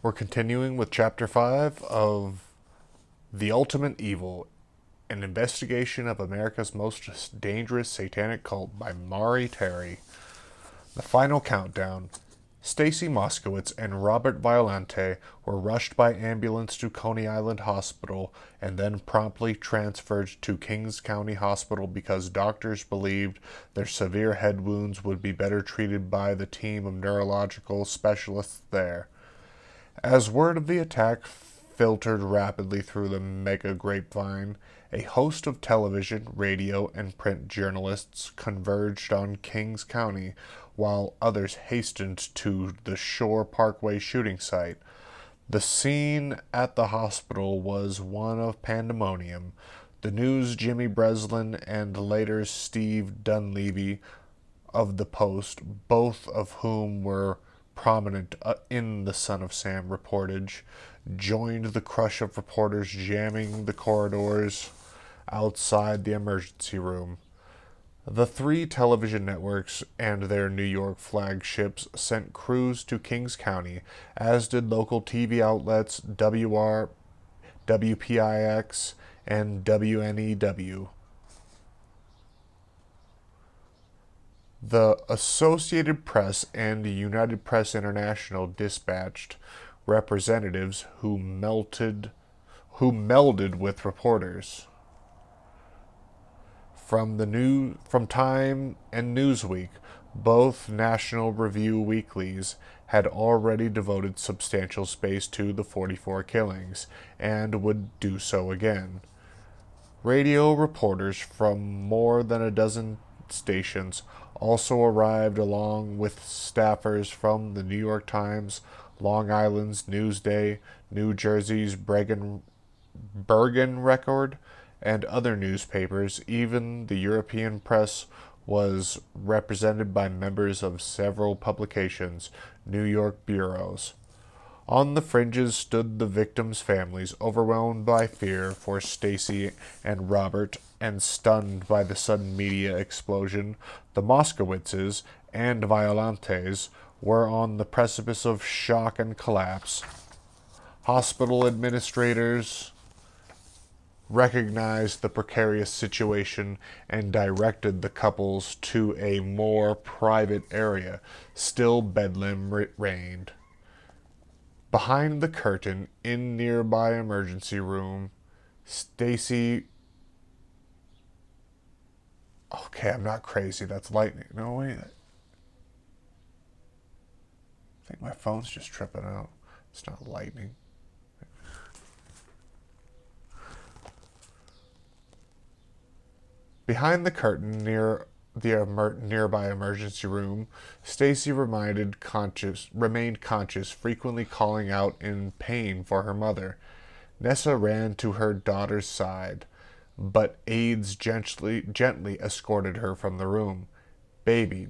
We're continuing with Chapter 5 of The Ultimate Evil, an investigation of America's most dangerous satanic cult by Maury Terry. The final countdown. Stacy Moskowitz and Robert Violante were rushed by ambulance to Coney Island Hospital and then promptly transferred to Kings County Hospital because doctors believed their severe head wounds would be better treated by the team of neurological specialists there. As word of the attack filtered rapidly through the mega grapevine, a host of television, radio, and print journalists converged on Kings County, while others hastened to the Shore Parkway shooting site. The scene at the hospital was one of pandemonium. The News' Jimmy Breslin and later Steve Dunleavy of the Post, both of whom were prominent in the Son of Sam reportage, joined the crush of reporters jamming the corridors outside the emergency room. The three television networks and their New York flagships sent crews to Kings County, as did local TV outlets WR, WPIX, and WNEW. The Associated Press and United Press International dispatched representatives who melded with reporters. From Time and Newsweek, both National Review weeklies had already devoted substantial space to the 44 killings, and would do so again. Radio reporters from more than a dozen stations also arrived, along with staffers from the New York Times, Long Island's Newsday, New Jersey's Bergen Record, and other newspapers. Even the European press was represented by members of several publications' New York bureaus. On the fringes stood the victims' families, overwhelmed by fear for Stacy and Robert and stunned by the sudden media explosion. The Moskowitzes and Violantes were on the precipice of shock and collapse. Hospital administrators recognized the precarious situation and directed the couples to a more private area. Still bedlam reigned. Behind the curtain, in nearby emergency room, Stacy. Okay, I'm not crazy. That's lightning. No, wait. I think my phone's just tripping out. It's not lightning. Behind the curtain, near the nearby emergency room, Stacy remained conscious, frequently calling out in pain for her mother. Nessa ran to her daughter's side, but aides gently escorted her from the room. Baby,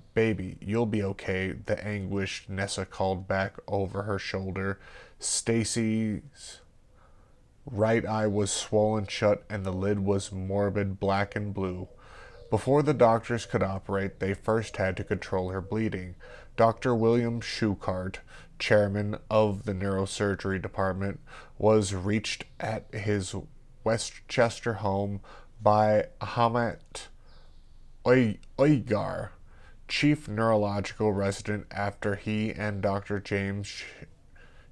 you'll be okay, the anguished Nessa called back over her shoulder. Stacy's right eye was swollen shut and the lid was morbid black and blue. Before the doctors could operate, they first had to control her bleeding. Dr. William Schuchart, chairman of the neurosurgery department, was reached at his Westchester home by Ahmet Oygar, chief neurological resident, after he and Dr. James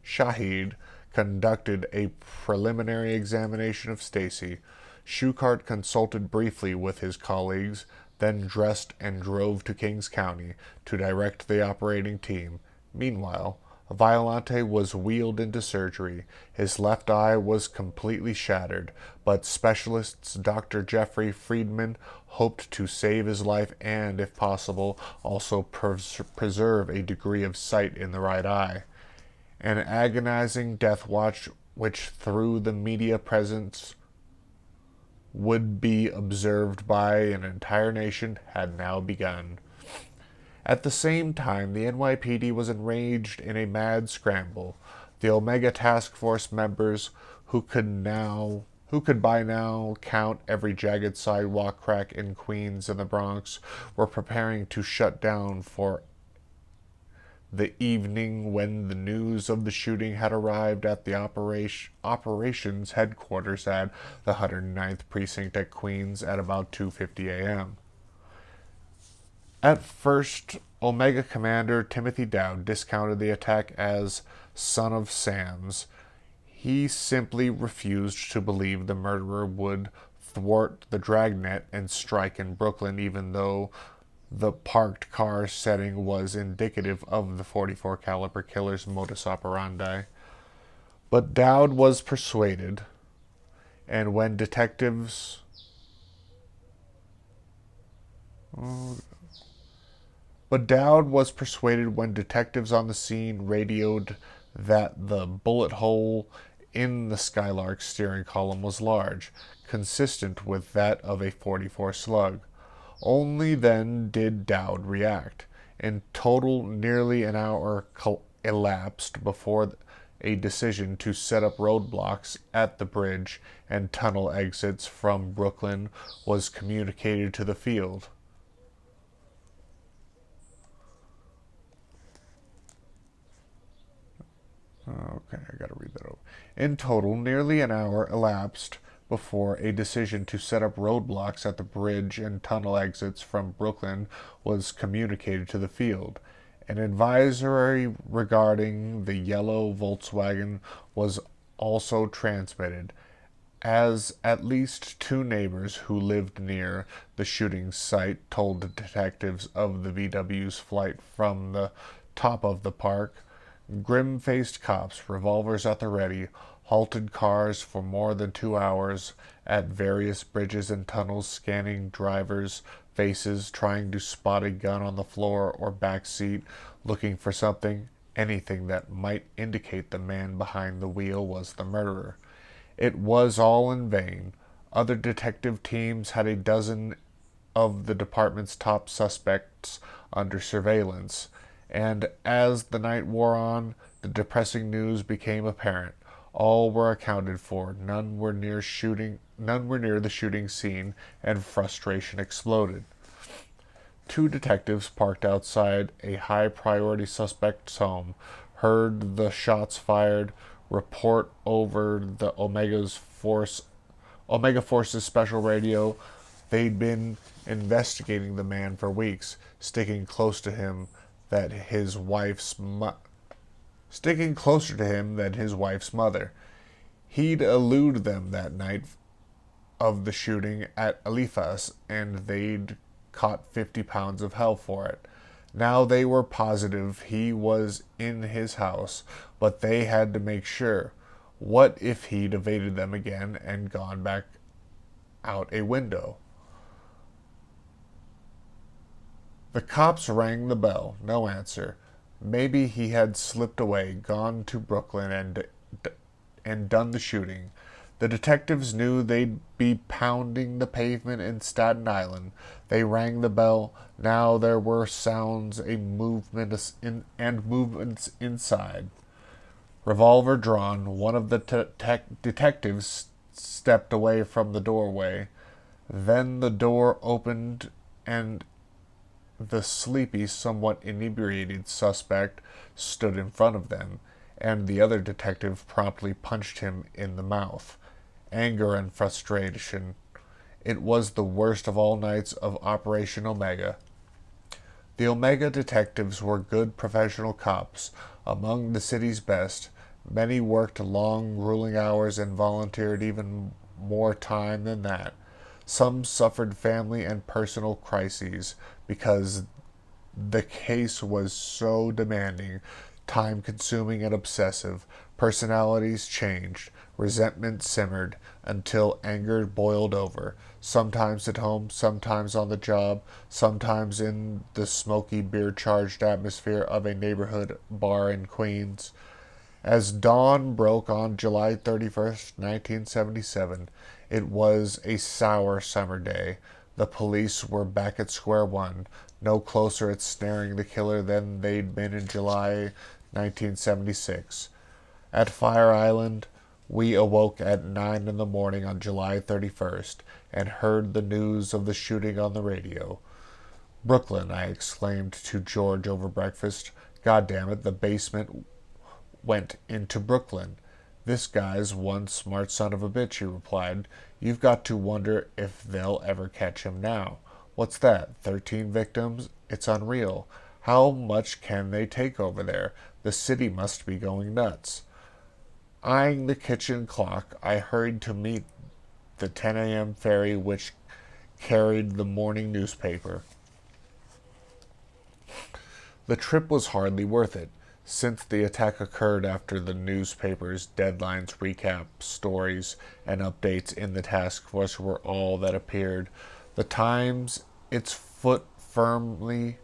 Shahid conducted a preliminary examination of Stacy. Schuchart consulted briefly with his colleagues, then dressed and drove to Kings County to direct the operating team. Meanwhile, Violante was wheeled into surgery. His left eye was completely shattered, but specialists Dr. Jeffrey Friedman hoped to save his life and, if possible, also preserve a degree of sight in the right eye. An agonizing death watch, which through the media presence would be observed by an entire nation, had now begun. At the same time, the NYPD was enraged in a mad scramble. The Omega Task Force members, who could by now count every jagged sidewalk crack in Queens and the Bronx, were preparing to shut down for The evening when the news of the shooting had arrived at the operations headquarters at the 109th Precinct at Queens at about 2:50 a.m. At first, Omega Commander Timothy Dowd discounted the attack as "Son of Sam's." He simply refused to believe the murderer would thwart the dragnet and strike in Brooklyn, even though the parked car setting was indicative of the 44 caliber killer's modus operandi. But Dowd was persuaded, and when detectives But Dowd was persuaded when detectives on the scene radioed that the bullet hole in the Skylark's steering column was large, consistent with that of a .44 slug. Only then did Dowd react. In total, nearly an hour elapsed before a decision to set up roadblocks at the bridge and tunnel exits from Brooklyn was communicated to the field. Okay, I gotta read that over. In total, nearly an hour elapsed before a decision to set up roadblocks at the bridge and tunnel exits from Brooklyn was communicated to the field. An advisory regarding the yellow Volkswagen was also transmitted, as at least two neighbors who lived near the shooting site told the detectives of the VW's flight from the top of the park. Grim-faced cops, revolvers at the ready, halted cars for more than 2 hours at various bridges and tunnels, scanning drivers' faces, trying to spot a gun on the floor or back seat, looking for anything that might indicate the man behind the wheel was the murderer. It was all in vain. Other detective teams had a dozen of the department's top suspects under surveillance, and as the night wore on, the depressing news became apparent. All were accounted for. None were near the shooting scene, and frustration exploded. Two detectives parked outside a high-priority suspect's home, heard the shots fired, report over the Omega Force's special radio. They'd been investigating the man for weeks, sticking closer to him than his wife's mother. He'd elude them that night of the shooting at Eliphas, and they'd caught 50 pounds of hell for it. Now they were positive he was in his house, but they had to make sure. What if he'd evaded them again and gone back out a window? The cops rang the bell. No answer. Maybe he had slipped away, gone to Brooklyn, and done the shooting. The detectives knew they'd be pounding the pavement in Staten Island. They rang the bell. Now there were sounds and movements inside. Revolver drawn, one of the detectives stepped away from the doorway. Then the door opened and the sleepy, somewhat inebriated suspect stood in front of them, and the other detective promptly punched him in the mouth. Anger and frustration. It was the worst of all nights of Operation Omega. The Omega detectives were good professional cops, among the city's best. Many worked long, grueling hours and volunteered even more time than that. Some suffered family and personal crises because the case was so demanding, time-consuming, and obsessive. Personalities changed. Resentment simmered until anger boiled over, sometimes at home, sometimes on the job, sometimes in the smoky, beer-charged atmosphere of a neighborhood bar in Queens. As dawn broke on July 31st, 1977, it was a sour summer day. The police were back at square one, no closer at snaring the killer than they'd been in July 1976. At Fire Island, we awoke at 9 in the morning on July 31st and heard the news of the shooting on the radio. "Brooklyn," I exclaimed to George over breakfast. God damn it, the basement went into Brooklyn. This guy's one smart son of a bitch, he replied. You've got to wonder if they'll ever catch him now. What's that? 13 victims? It's unreal. How much can they take over there? The city must be going nuts. Eyeing the kitchen clock, I hurried to meet the 10 a.m. ferry which carried the morning newspaper. The trip was hardly worth it, since the attack occurred after the newspaper's deadlines, recap stories, and updates in the task force were all that appeared. The Times, its foot firmly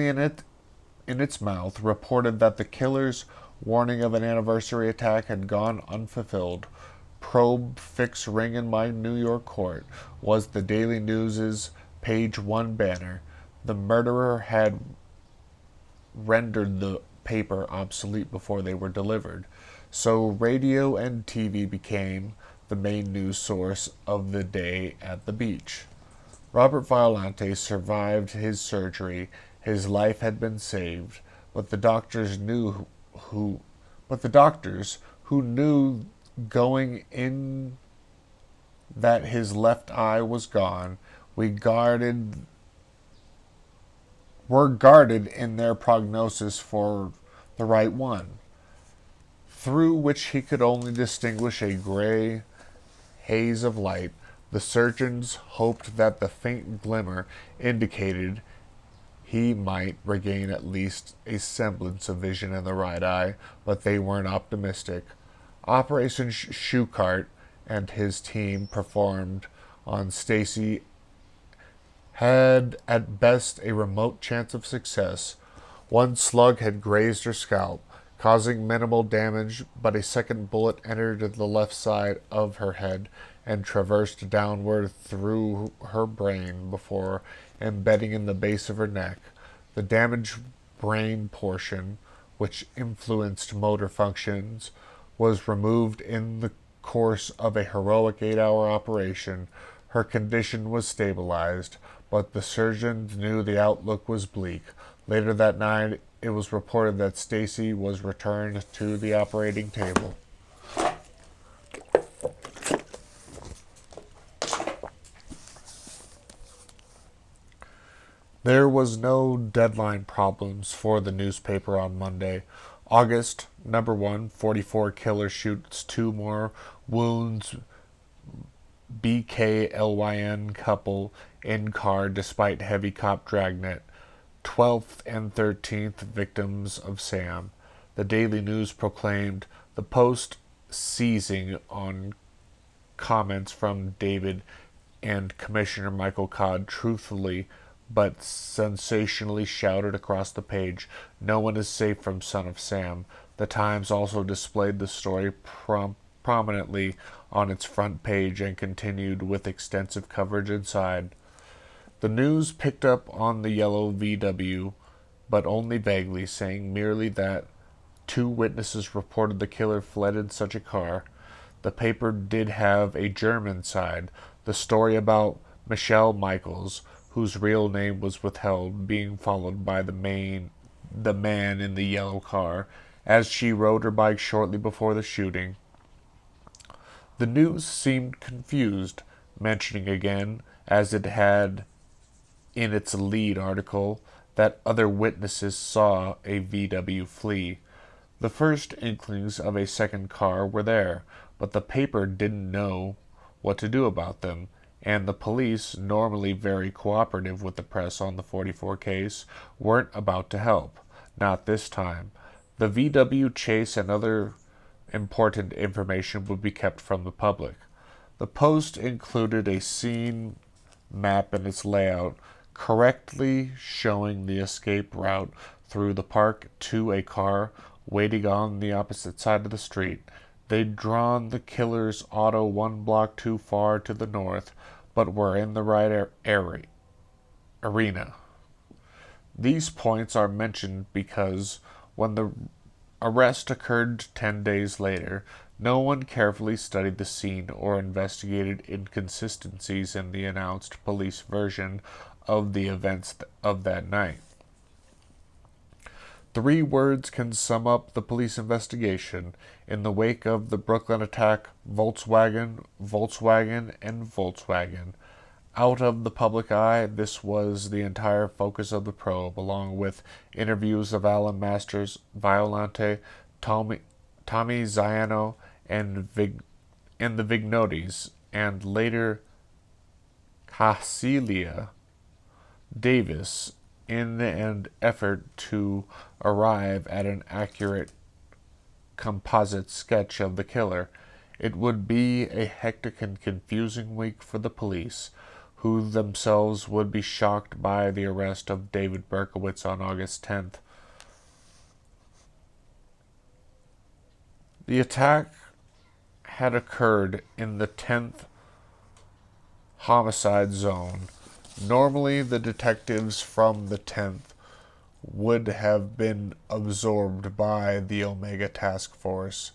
in its mouth, reported that the killer's warning of an anniversary attack had gone unfulfilled. Probe fix ring in my New York court was the Daily News's page one banner. The murderer had rendered the paper obsolete before they were delivered. So radio and TV became the main news source of the day at the beach. Robert Violante survived his surgery. His life had been saved, but the doctors who knew going in that his left eye was gone, were guarded in their prognosis for the right one, through which he could only distinguish a gray haze of light. The surgeons hoped that the faint glimmer indicated he might regain at least a semblance of vision in the right eye, but they weren't optimistic. Operation Shoecart and his team performed on Stacy had at best a remote chance of success. One slug had grazed her scalp, causing minimal damage, but a second bullet entered the left side of her head and traversed downward through her brain before embedding in the base of her neck. The damaged brain portion, which influenced motor functions, was removed in the course of a heroic 8-hour operation. Her condition was stabilized, but the surgeons knew the outlook was bleak. Later that night, it was reported that Stacy was returned to the operating table. There was no deadline problems for the newspaper on Monday. August, number 1, 44 killer shoots 2 more, wounds BKLYN couple in car despite heavy cop dragnet. 12th and 13th victims of Sam. The Daily News proclaimed the Post seizing on comments from David and Commissioner Michael Codd truthfully but sensationally shouted across the page, "No one is safe from Son of Sam." The Times also displayed the story prominently on its front page and continued with extensive coverage inside. The news picked up on the yellow VW, but only vaguely, saying merely that 2 witnesses reported the killer fled in such a car. The paper did have a German side, the story about Michelle Michaels, whose real name was withheld, being followed by the man in the yellow car, as she rode her bike shortly before the shooting. The news seemed confused, mentioning again, as it had in its lead article, that other witnesses saw a VW flee. The first inklings of a second car were there, but the paper didn't know what to do about them, and the police, normally very cooperative with the press on the 44 case, weren't about to help. Not this time. The VW chase and other important information would be kept from the public. The Post included a scene map in its layout, correctly showing the escape route through the park to a car waiting on the opposite side of the street. They'd drawn the killer's auto 1 block too far to the north, but were in the right arena. These points are mentioned because when the arrest occurred 10 days later, no one carefully studied the scene or investigated inconsistencies in the announced police version of the events of that night. 3 words can sum up the police investigation. In the wake of the Brooklyn attack, Volkswagen, Volkswagen, and Volkswagen. Out of the public eye, this was the entire focus of the probe, along with interviews of Alan Masters, Violante, Tommy Ziano, and the Vignotis, and later Casilia Davis, in an effort to arrive at an accurate composite sketch of the killer. It would be a hectic and confusing week for the police, who themselves would be shocked by the arrest of David Berkowitz on August 10th. The attack had occurred in the 10th homicide zone. Normally, the detectives from the 10th would have been absorbed by the Omega Task Force,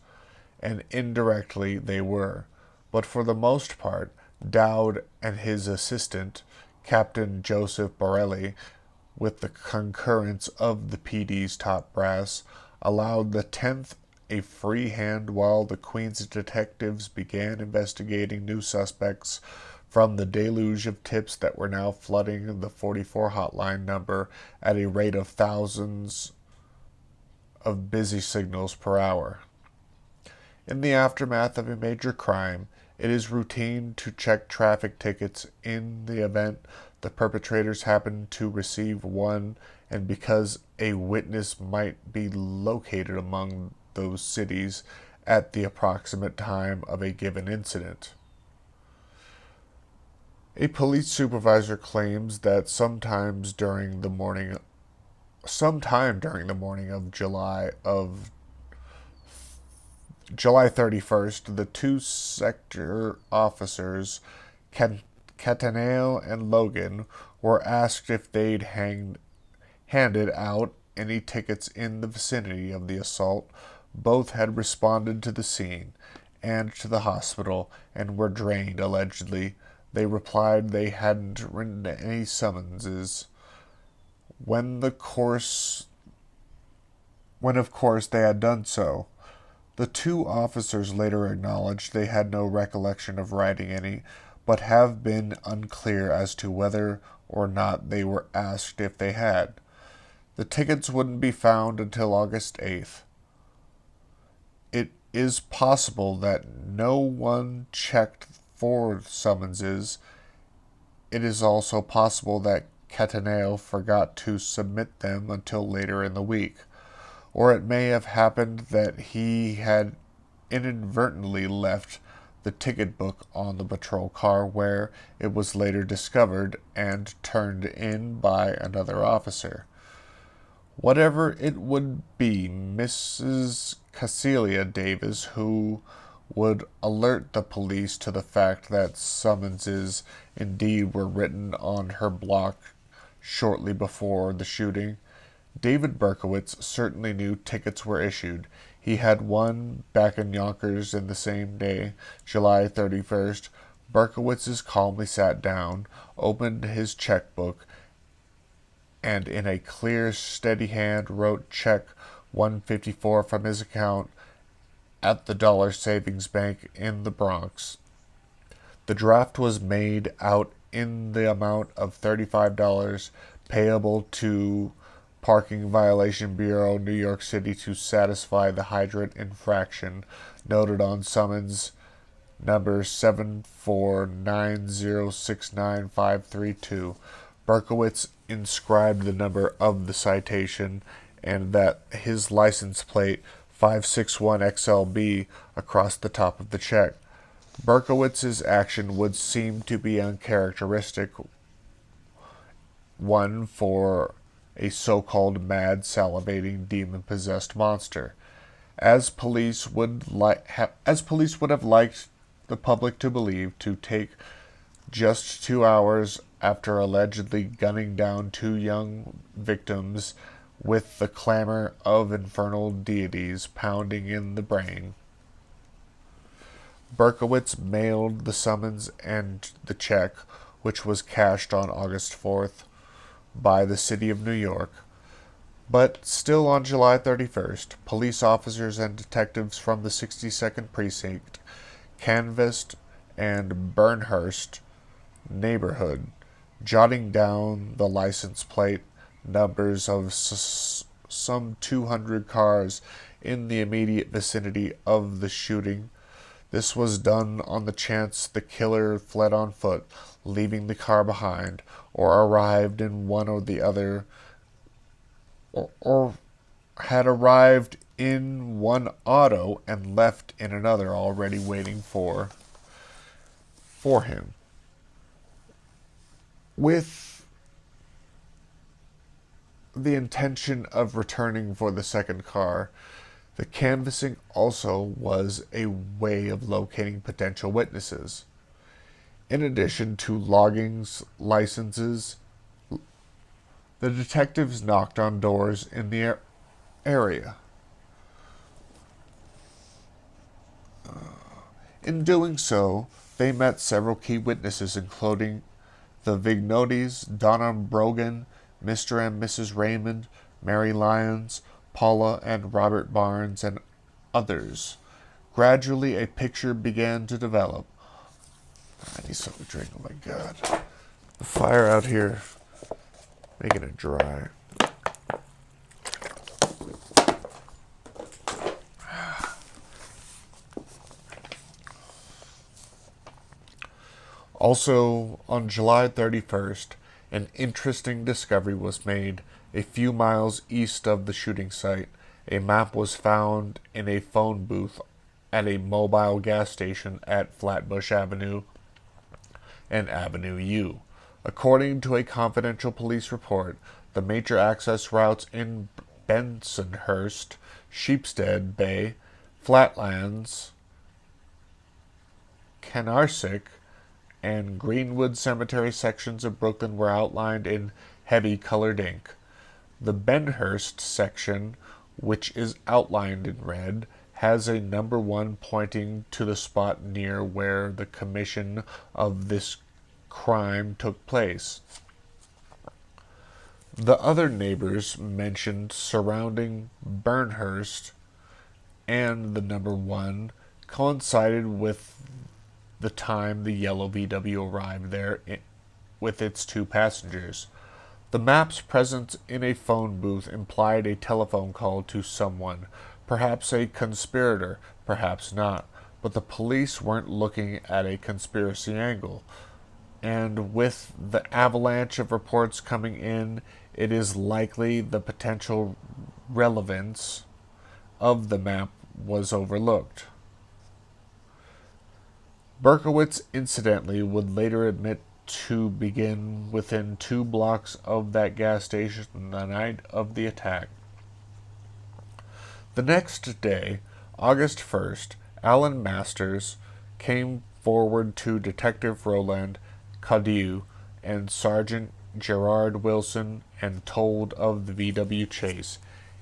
and indirectly they were. But for the most part, Dowd and his assistant, Captain Joseph Borelli, with the concurrence of the PD's top brass, allowed the 10th a free hand while the Queen's detectives began investigating new suspects from the deluge of tips that were now flooding the 44 hotline number at a rate of thousands of busy signals per hour. In the aftermath of a major crime, it is routine to check traffic tickets in the event the perpetrators happen to receive one, and because a witness might be located among those cities at the approximate time of a given incident. A police supervisor claims that sometime during the morning of July 31st, the 2 sector officers, Cataneo and Logan, were asked if they'd handed out any tickets in the vicinity of the assault. Both had responded to the scene and to the hospital and were drained, allegedly. They replied they hadn't written any summonses. When of course they had done so. The 2 officers later acknowledged they had no recollection of writing any, but have been unclear as to whether or not they were asked if they had. The tickets wouldn't be found until August 8th. It is possible that no one checked for summonses. It is also possible that Cataneo forgot to submit them until later in the week, or it may have happened that he had inadvertently left the ticket book on the patrol car, where it was later discovered and turned in by another officer. Whatever it would be, Mrs. Casilia Davis, who would alert the police to the fact that summonses indeed were written on her block shortly before the shooting. David Berkowitz certainly knew tickets were issued. He had one back in Yonkers in the same day, July 31st. Berkowitz calmly sat down, opened his checkbook, and in a clear, steady hand wrote check 154 from his account at the Dollar Savings Bank in the Bronx. The draft was made out in the amount of $35 payable to Parking Violation Bureau, New York City, to satisfy the hydrant infraction noted on summons number 749069532. Berkowitz inscribed the number of the citation and that his license plate 561XLB across the top of the check. Berkowitz's action would seem to be uncharacteristic one for a so-called mad, salivating, demon-possessed monster. As police would have liked the public to believe, to take just 2 hours after allegedly gunning down 2 young victims with the clamor of infernal deities pounding in the brain. Berkowitz mailed the summons and the check, which was cashed on August 4th. by the city of New York. But still on July 31st, police officers and detectives from the 62nd Precinct canvassed and Burnhurst neighborhood, jotting down the license plate numbers of some 200 cars in the immediate vicinity of the shooting. This was done on the chance the killer fled on foot, leaving the car behind, or arrived in one or the other, or had arrived in one auto and left in another already waiting for him. With the intention of returning for the second car, the canvassing also was a way of locating potential witnesses. In addition to loggings, licenses, the detectives knocked on doors in the area. In doing so, they met several key witnesses, including the Vignotis, Donna Brogan, Mr. and Mrs. Raymond, Mary Lyons, Paula and Robert Barnes, and others. Gradually, a picture began to develop. I need something to drink. Oh my God. The fire out here, making it dry. Also, on July 31st, an interesting discovery was made. A few miles east of the shooting site, a map was found in a phone booth at a mobile gas station at Flatbush Avenue and Avenue U. According to a confidential police report, the major access routes in Bensonhurst, Sheepstead Bay, Flatlands, Canarsick, and Greenwood Cemetery sections of Brooklyn were outlined in heavy colored ink. The Benhurst section, which is outlined in red, has a number 1 pointing to the spot near where the commission of this crime took place. The other neighbors mentioned surrounding Burnhurst and the number 1 coincided with the time the yellow VW arrived there with its 2 passengers. The map's presence in a phone booth implied a telephone call to someone, perhaps a conspirator, perhaps not, but the police weren't looking at a conspiracy angle. And with the avalanche of reports coming in, it is likely the potential relevance of the map was overlooked. Berkowitz, incidentally, would later admit to begin within 2 blocks of that gas station the night of the attack. The next day, August 1st, Alan Masters came forward to Detective Roland Cadieux and Sergeant Gerard Wilson and told of the VW chase.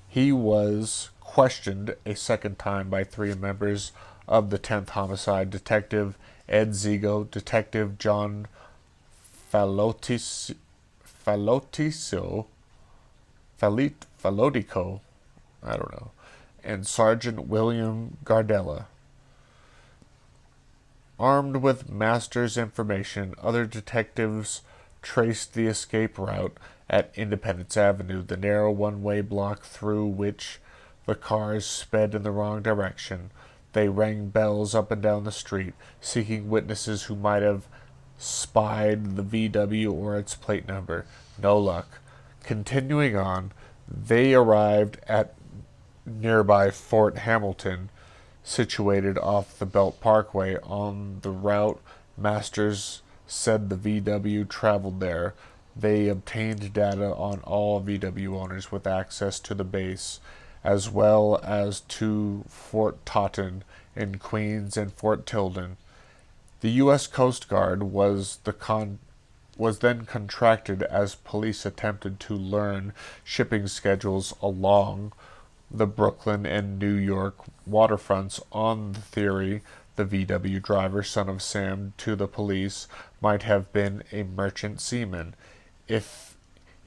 He was questioned a second time by 3 members of the 10th Homicide, Detective Ed Zigo, Detective John Falotico, I don't know, and Sergeant William Gardella. Armed with Masters' information, other detectives traced the escape route at Independence Avenue, the narrow one-way block through which the cars sped in the wrong direction. They rang bells up and down the street, seeking witnesses who might have spied the VW or its plate number. No luck. Continuing on, they arrived at nearby Fort Hamilton, situated off the Belt Parkway. On the route Masters said the VW traveled there. They obtained data on all VW owners with access to the base, as well as to Fort Totten in Queens and Fort Tilden. The U.S. Coast Guard was then contracted as police attempted to learn shipping schedules along the Brooklyn and New York waterfronts on the theory the VW driver, son of Sam, to the police might have been a merchant seaman. If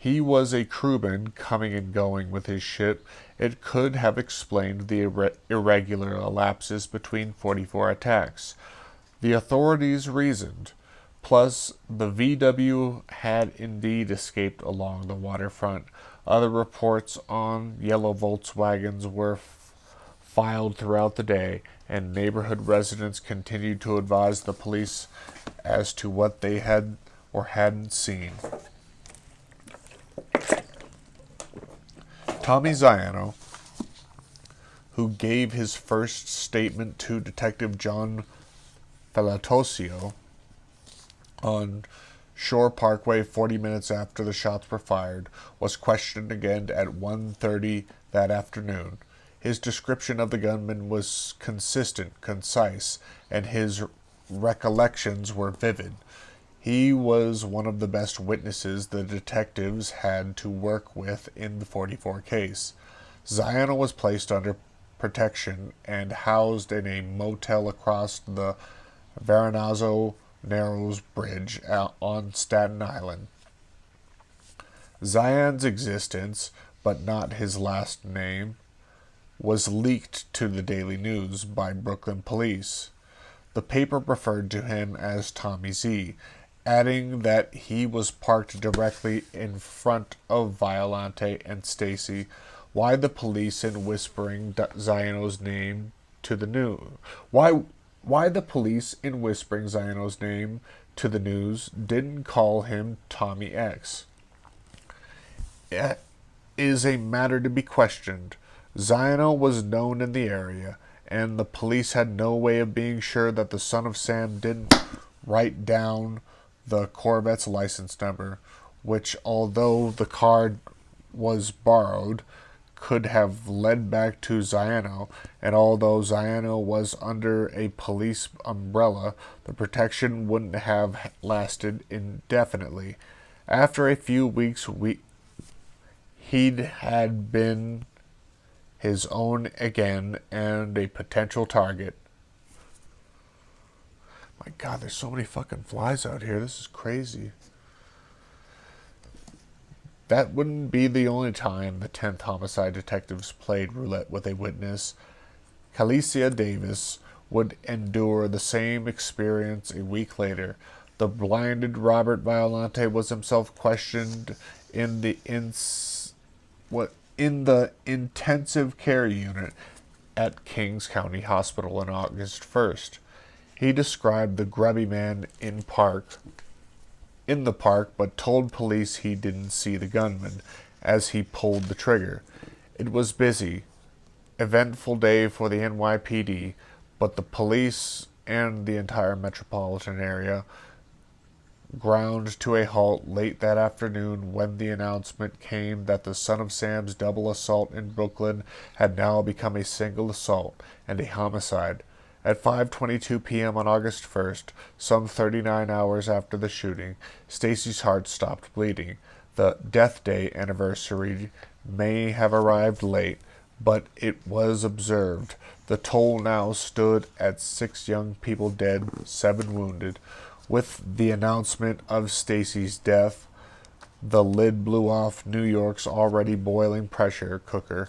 He was a crewman coming and going with his ship. It could have explained the irregular lapses between 44 attacks. The authorities reasoned. Plus, the VW had indeed escaped along the waterfront. Other reports on yellow Volkswagens were filed throughout the day, and neighborhood residents continued to advise the police as to what they had or hadn't seen. Tommy Ziano, who gave his first statement to Detective John Felatosio on Shore Parkway 40 minutes after the shots were fired, was questioned again at 1:30 that afternoon. His description of the gunman was consistent, concise, and his recollections were vivid. He was one of the best witnesses the detectives had to work with in the 44 case. Ziano was placed under protection and housed in a motel across the Verrazano Narrows Bridge on Staten Island. Zian's existence, but not his last name, was leaked to the Daily News by Brooklyn police. The paper referred to him as Tommy Z, adding that he was parked directly in front of Violante and Stacy. Why the police in whispering Ziano's name to the news? Why the police in whispering Ziano's name to the news didn't call him Tommy X is a matter to be questioned. Ziano was known in the area, and the police had no way of being sure that the son of Sam didn't write down the Corvette's license number, which, although the car was borrowed, could have led back to Ziano, and although Ziano was under a police umbrella, the protection wouldn't have lasted indefinitely. After a few weeks, he'd had been his own again and a potential target. My God, there's so many fucking flies out here. This is crazy. That wouldn't be the only time the 10th Homicide Detectives played roulette with a witness. Calicia Davis would endure the same experience a week later. The blinded Robert Violante was himself questioned in the intensive care unit at Kings County Hospital on August 1st. He described the grubby man in the park, but told police he didn't see the gunman as he pulled the trigger. It was busy, eventful day for the NYPD, but the police and the entire metropolitan area ground to a halt late that afternoon when the announcement came that the son of Sam's double assault in Brooklyn had now become a single assault and a homicide. At 5:22 p.m. on August 1st, some 39 hours after the shooting, Stacy's heart stopped bleeding. The Death Day anniversary may have arrived late, but it was observed. The toll now stood at 6 young people dead, 7 wounded. With the announcement of Stacy's death, the lid blew off New York's already boiling pressure cooker.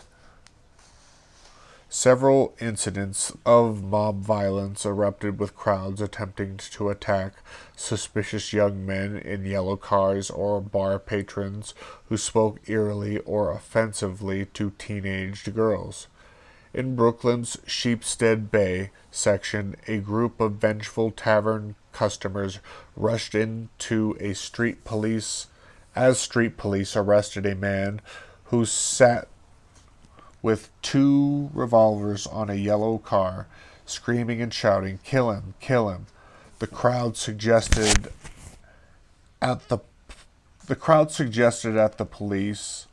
Several incidents of mob violence erupted with crowds attempting to attack suspicious young men in yellow cars or bar patrons who spoke eerily or offensively to teenaged girls. In Brooklyn's Sheepstead Bay section, a group of vengeful tavern customers rushed into a street police arrested a man who sat with 2 revolvers on a yellow car, screaming and shouting, "Kill him! Kill him!" The crowd suggested at the police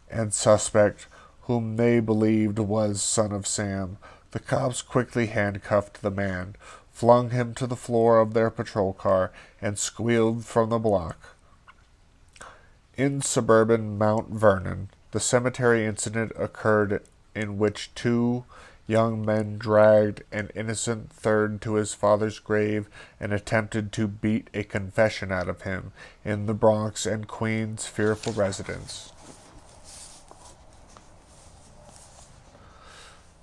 and suspect, whom they believed was son of Sam. The cops quickly handcuffed the man, flung him to the floor of their patrol car, and squealed from the block. In suburban Mount Vernon, the cemetery incident occurred in which 2 young men dragged an innocent third to his father's grave and attempted to beat a confession out of him in the Bronx and Queens' fearful residence.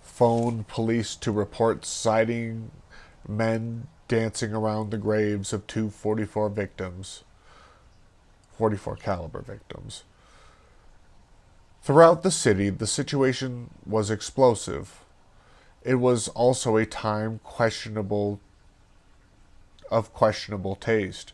Phoned police to report sighting men dancing around the graves of two 44 victims, 44 caliber victims. Throughout the city, the situation was explosive. It was also a time of questionable taste.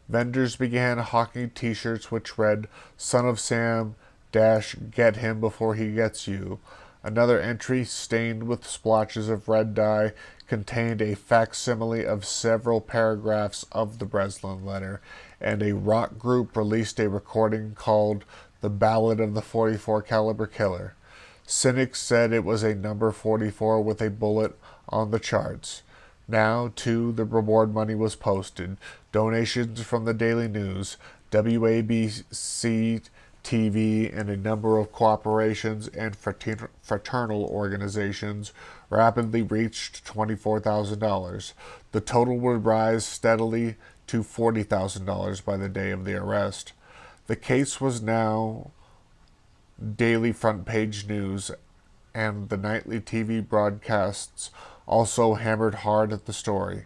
Vendors began hawking t-shirts which read, "Son of Sam, get him before he gets you." Another entry, stained with splotches of red dye, contained a facsimile of several paragraphs of the Breslin letter, and a rock group released a recording called "The Ballad of the 44 Caliber Killer." Cynics said it was a number 44 with a bullet on the charts. Now, too, the reward money was posted. Donations from the Daily News, WABC TV, and a number of corporations and fraternal organizations rapidly reached $24,000. The total would rise steadily to $40,000 by the day of the arrest. The case was now daily front page news, and the nightly TV broadcasts also hammered hard at the story.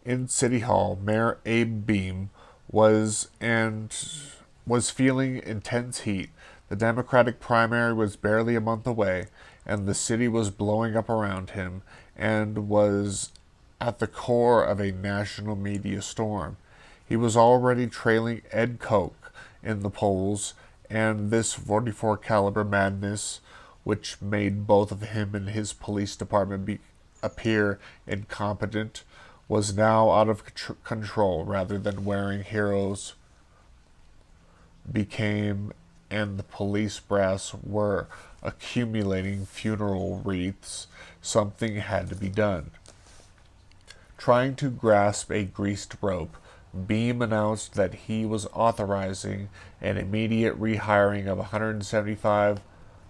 In City Hall, Mayor Abe Beame was feeling intense heat. The Democratic primary was barely a month away, and the city was blowing up around him, and was at the core of a national media storm. He was already trailing Ed Koch in the polls, and this 44 caliber madness, which made both of him and his police department appear incompetent, was now out of control. Rather than wearing heroes became, and the police brass were accumulating funeral wreaths, something had to be done. Trying to grasp a greased rope, Beame announced that he was authorizing an immediate rehiring of 175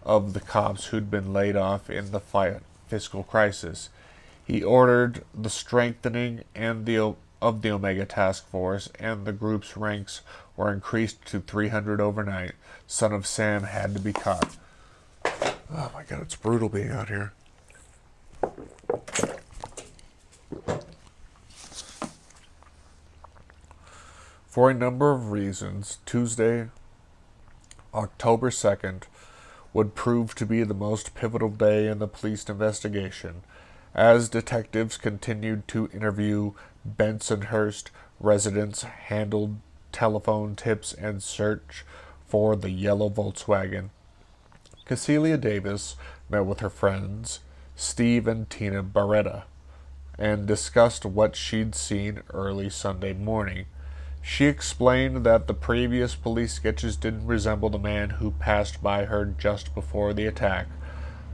of the cops who'd been laid off in the fiscal crisis. He ordered the strengthening of the Omega Task Force, and the group's ranks were increased to 300 overnight. Son of Sam had to be caught. Oh my God, it's brutal being out here. For a number of reasons, Tuesday, October 2nd, would prove to be the most pivotal day in the police investigation. As detectives continued to interview Bensonhurst residents, handled telephone tips, and search for the yellow Volkswagen, Cecilia Davis met with her friends, Steve and Tina Barretta, and discussed what she'd seen early Sunday morning. She explained that the previous police sketches didn't resemble the man who passed by her just before the attack.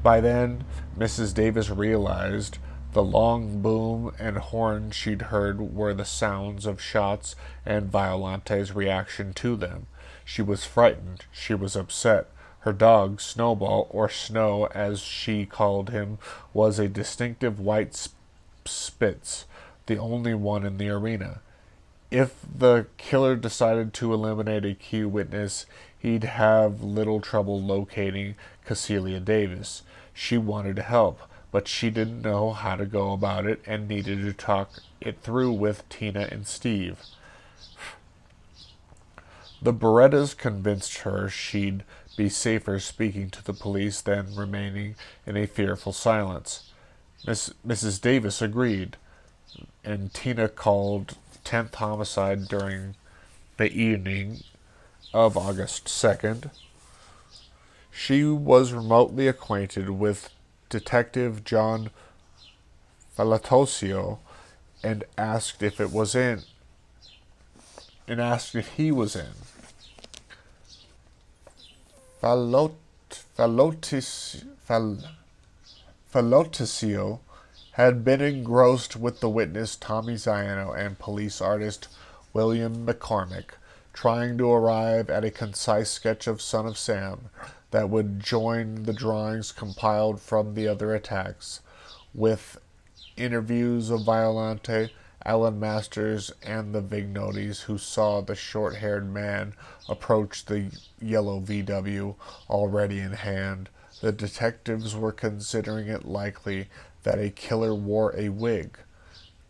By then, Mrs. Davis realized the long boom and horn she'd heard were the sounds of shots and Violante's reaction to them. She was frightened. She was upset. Her dog, Snowball, or Snow as she called him, was a distinctive white Spitz, the only one in the arena. If the killer decided to eliminate a key witness, he'd have little trouble locating Cecilia Davis. She wanted to help, but she didn't know how to go about it and needed to talk it through with Tina and Steve. The Berettas convinced her she'd be safer speaking to the police than remaining in a fearful silence. Mrs. Davis agreed, and Tina called 10th homicide during the evening of August 2nd. She was remotely acquainted with Detective John Falatosio and asked if he was in. Falotosio had been engrossed with the witness Tommy Ziano and police artist William McCormick, trying to arrive at a concise sketch of Son of Sam that would join the drawings compiled from the other attacks. with interviews of Violante, Alan Masters, and the Vignotis, who saw the short-haired man approach the yellow VW already in hand. The detectives were considering it likely that a killer wore a wig.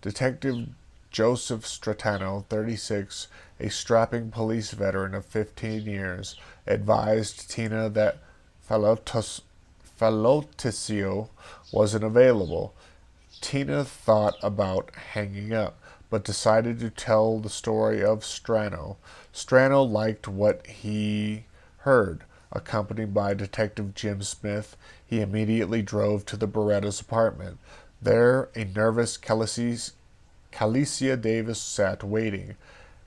Detective Joseph Stratano, 36, a strapping police veteran of 15 years, advised Tina that Falotisio wasn't available. Tina thought about hanging up, but decided to tell the story of Strano. Strano liked what he heard. Accompanied by Detective Jim Smith, he immediately drove to the Beretta's apartment. There, a nervous Calicia Davis sat waiting.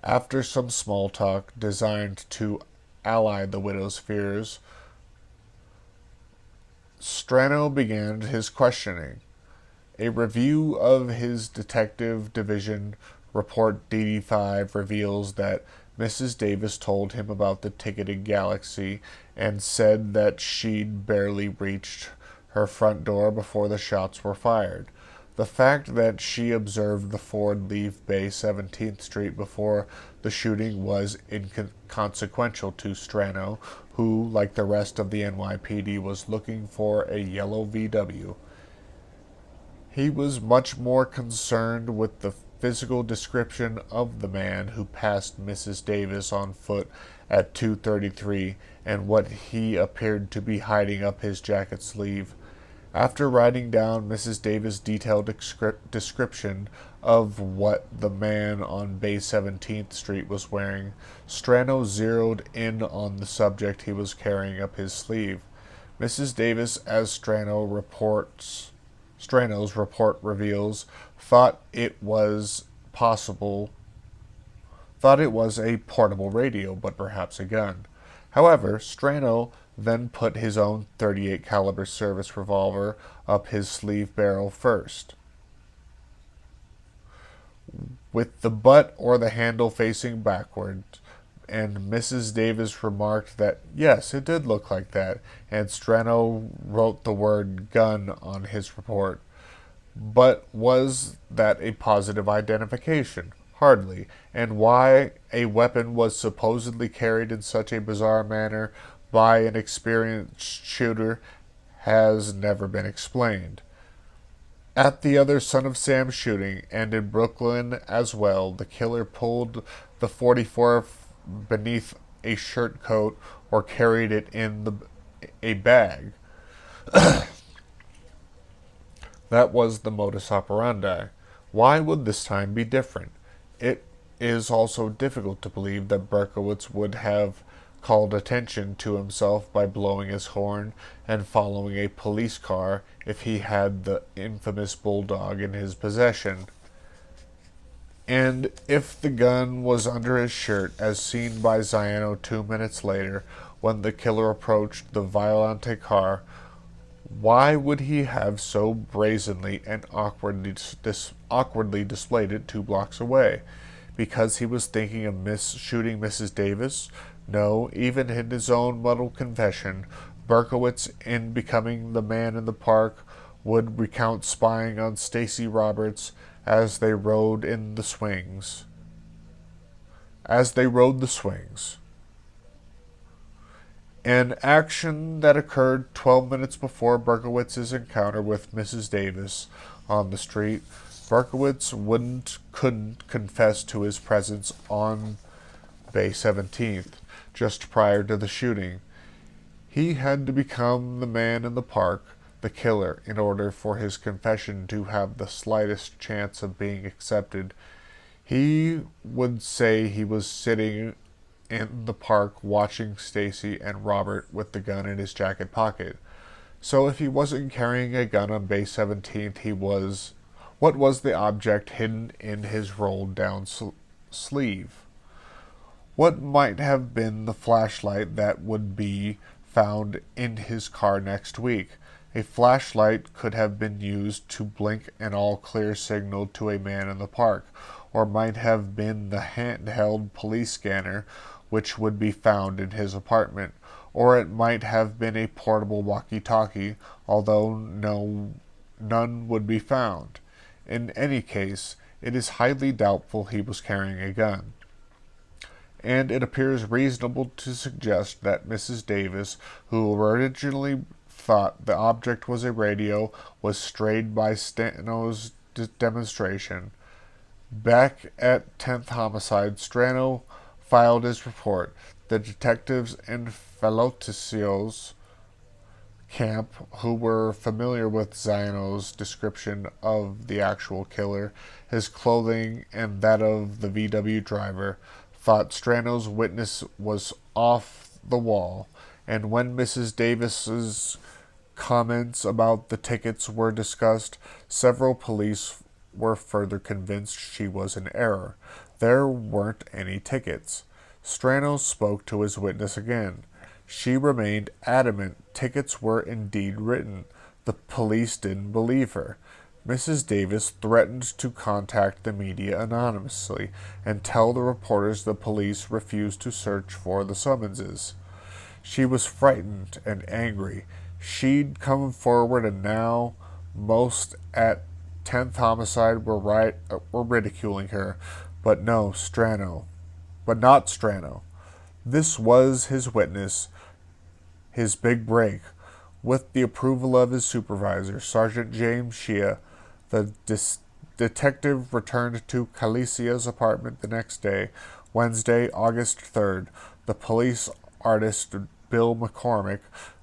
After some small talk designed to allay the widow's fears, Strano began his questioning. A review of his detective division report DD5 reveals that Mrs. Davis told him about the ticketed galaxy and said that she'd barely reached her front door before the shots were fired. The fact that she observed the Ford leave Bay 17th Street before the shooting was inconsequential to Strano, who, like the rest of the NYPD, was looking for a yellow VW. He was much more concerned with the physical description of the man who passed Mrs. Davis on foot at 2:33 and what he appeared to be hiding up his jacket sleeve. After writing down Mrs. Davis' detailed description of what the man on Bay 17th Street was wearing, Strano zeroed in on the subject he was carrying up his sleeve. Mrs. Davis, as Strano's report reveals, thought it was a portable radio, but perhaps a gun. However, Strano then put his own .38 caliber service revolver up his sleeve barrel first, with the butt or the handle facing backward, and Mrs. Davis remarked that yes, it did look like that, and Strano wrote the word gun on his report. But was that a positive identification? Hardly. And why a weapon was supposedly carried in such a bizarre manner by an experienced shooter has never been explained. At the other Son of Sam shooting, and in Brooklyn as well, the killer pulled the .44 beneath a shirt coat or carried it in a bag. That was the modus operandi. Why would this time be different? It is also difficult to believe that Berkowitz would have called attention to himself by blowing his horn and following a police car if he had the infamous bulldog in his possession. And if the gun was under his shirt, as seen by Ziano 2 minutes later, when the killer approached the Violante car, why would he have so brazenly and awkwardly displayed it 2 blocks away? Because he was thinking of shooting Mrs. Davis? No, even in his own muddled confession, Berkowitz, in becoming the man in the park, would recount spying on Stacy Roberts as they rode the swings. An action that occurred 12 minutes before Berkowitz's encounter with Mrs. Davis on the street. Berkowitz couldn't confess to his presence on Bay 17th, just prior to the shooting. He had to become the man in the park, the killer, in order for his confession to have the slightest chance of being accepted. He would say he was sitting in the park watching Stacy and Robert with the gun in his jacket pocket. So if he wasn't carrying a gun on Bay 17th, what was the object hidden in his rolled down sleeve? What might have been the flashlight that would be found in his car next week? A flashlight could have been used to blink an all-clear signal to a man in the park, or might have been the handheld police scanner which would be found in his apartment, or it might have been a portable walkie-talkie, although none would be found. In any case, it is highly doubtful he was carrying a gun, and it appears reasonable to suggest that Mrs. Davis, who originally thought the object was a radio, was strayed by Strano's demonstration. Back at 10th Homicide, Strano filed his report. The detectives in Felotio's camp, who were familiar with Ziono's description of the actual killer, his clothing, and that of the VW driver, thought Strano's witness was off the wall, and when Mrs. Davis's comments about the tickets were discussed, several police were further convinced she was in error. There weren't any tickets. Strano spoke to his witness again. She remained adamant tickets were indeed written. The police didn't believe her. Mrs. Davis threatened to contact the media anonymously and tell the reporters the police refused to search for the summonses. She was frightened and angry. She'd come forward, and now most at 10th Homicide were ridiculing her. But not Strano. This was his witness, his big break. With the approval of his supervisor, Sergeant James Shea, the detective returned to Calicia's apartment the next day, Wednesday, August 3rd. The police artist Bill McCormick.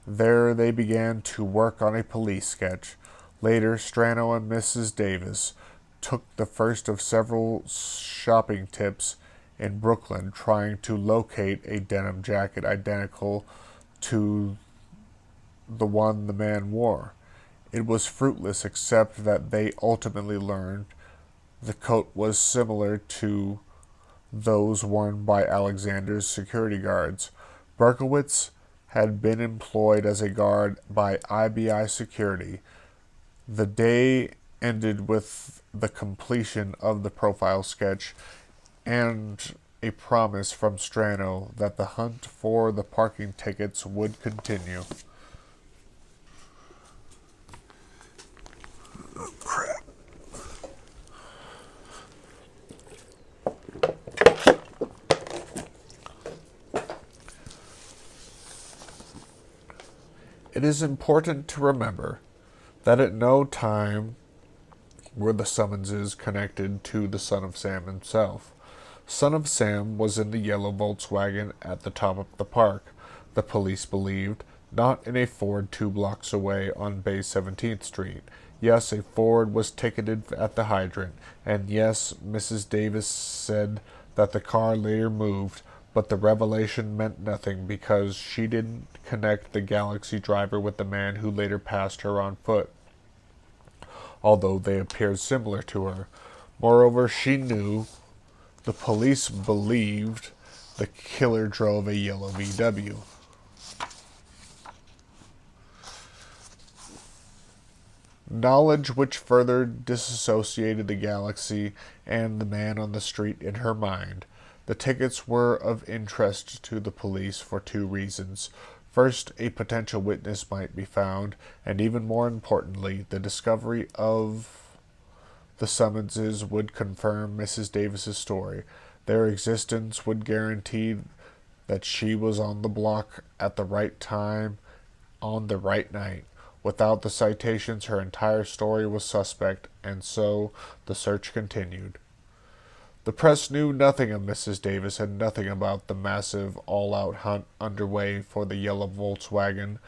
There they began to work on a police sketch. Later, Strano and Mrs. Davis took the first of several shopping tips in Brooklyn, trying to locate a denim jacket identical to the one the man wore. It was fruitless, except that they ultimately learned the coat was similar to those worn by Alexander's security guards. Berkowitz had been employed as a guard by IBI Security. The day ended with the completion of the profile sketch and a promise from Strano that the hunt for the parking tickets would continue. Oh, crap. It is important to remember that at no time were the summonses connected to the Son of Sam himself. Son of Sam was in the yellow Volkswagen at the top of the park, the police believed, not in a Ford 2 blocks away on Bay 17th Street. Yes, a Ford was ticketed at the hydrant, and yes, Mrs. Davis said that the car later moved, but the revelation meant nothing because she didn't connect the Galaxy driver with the man who later passed her on foot, although they appeared similar to her. Moreover, she knew the police believed the killer drove a yellow VW. Knowledge which further disassociated the Galaxy and the man on the street in her mind. The tickets were of interest to the police for two reasons. First, a potential witness might be found, and even more importantly, the discovery of the summonses would confirm Mrs. Davis's story. Their existence would guarantee that she was on the block at the right time on the right night. Without the citations, her entire story was suspect, and so the search continued. The press knew nothing of Mrs. Davis and nothing about the massive all-out hunt underway for the yellow Volkswagen.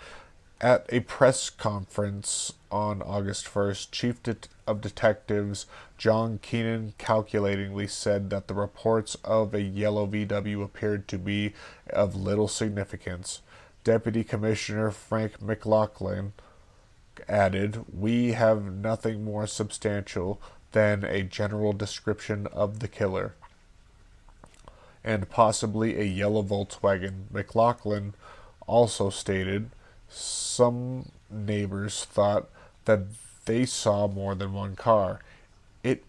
At a press conference on August 1st, Chief of Detectives John Keenan calculatingly said that the reports of a yellow VW appeared to be of little significance. Deputy Commissioner Frank McLaughlin added, "We have nothing more substantial than a general description of the killer, and possibly a yellow Volkswagen." McLaughlin also stated, "Some neighbors thought that they saw more than one car." It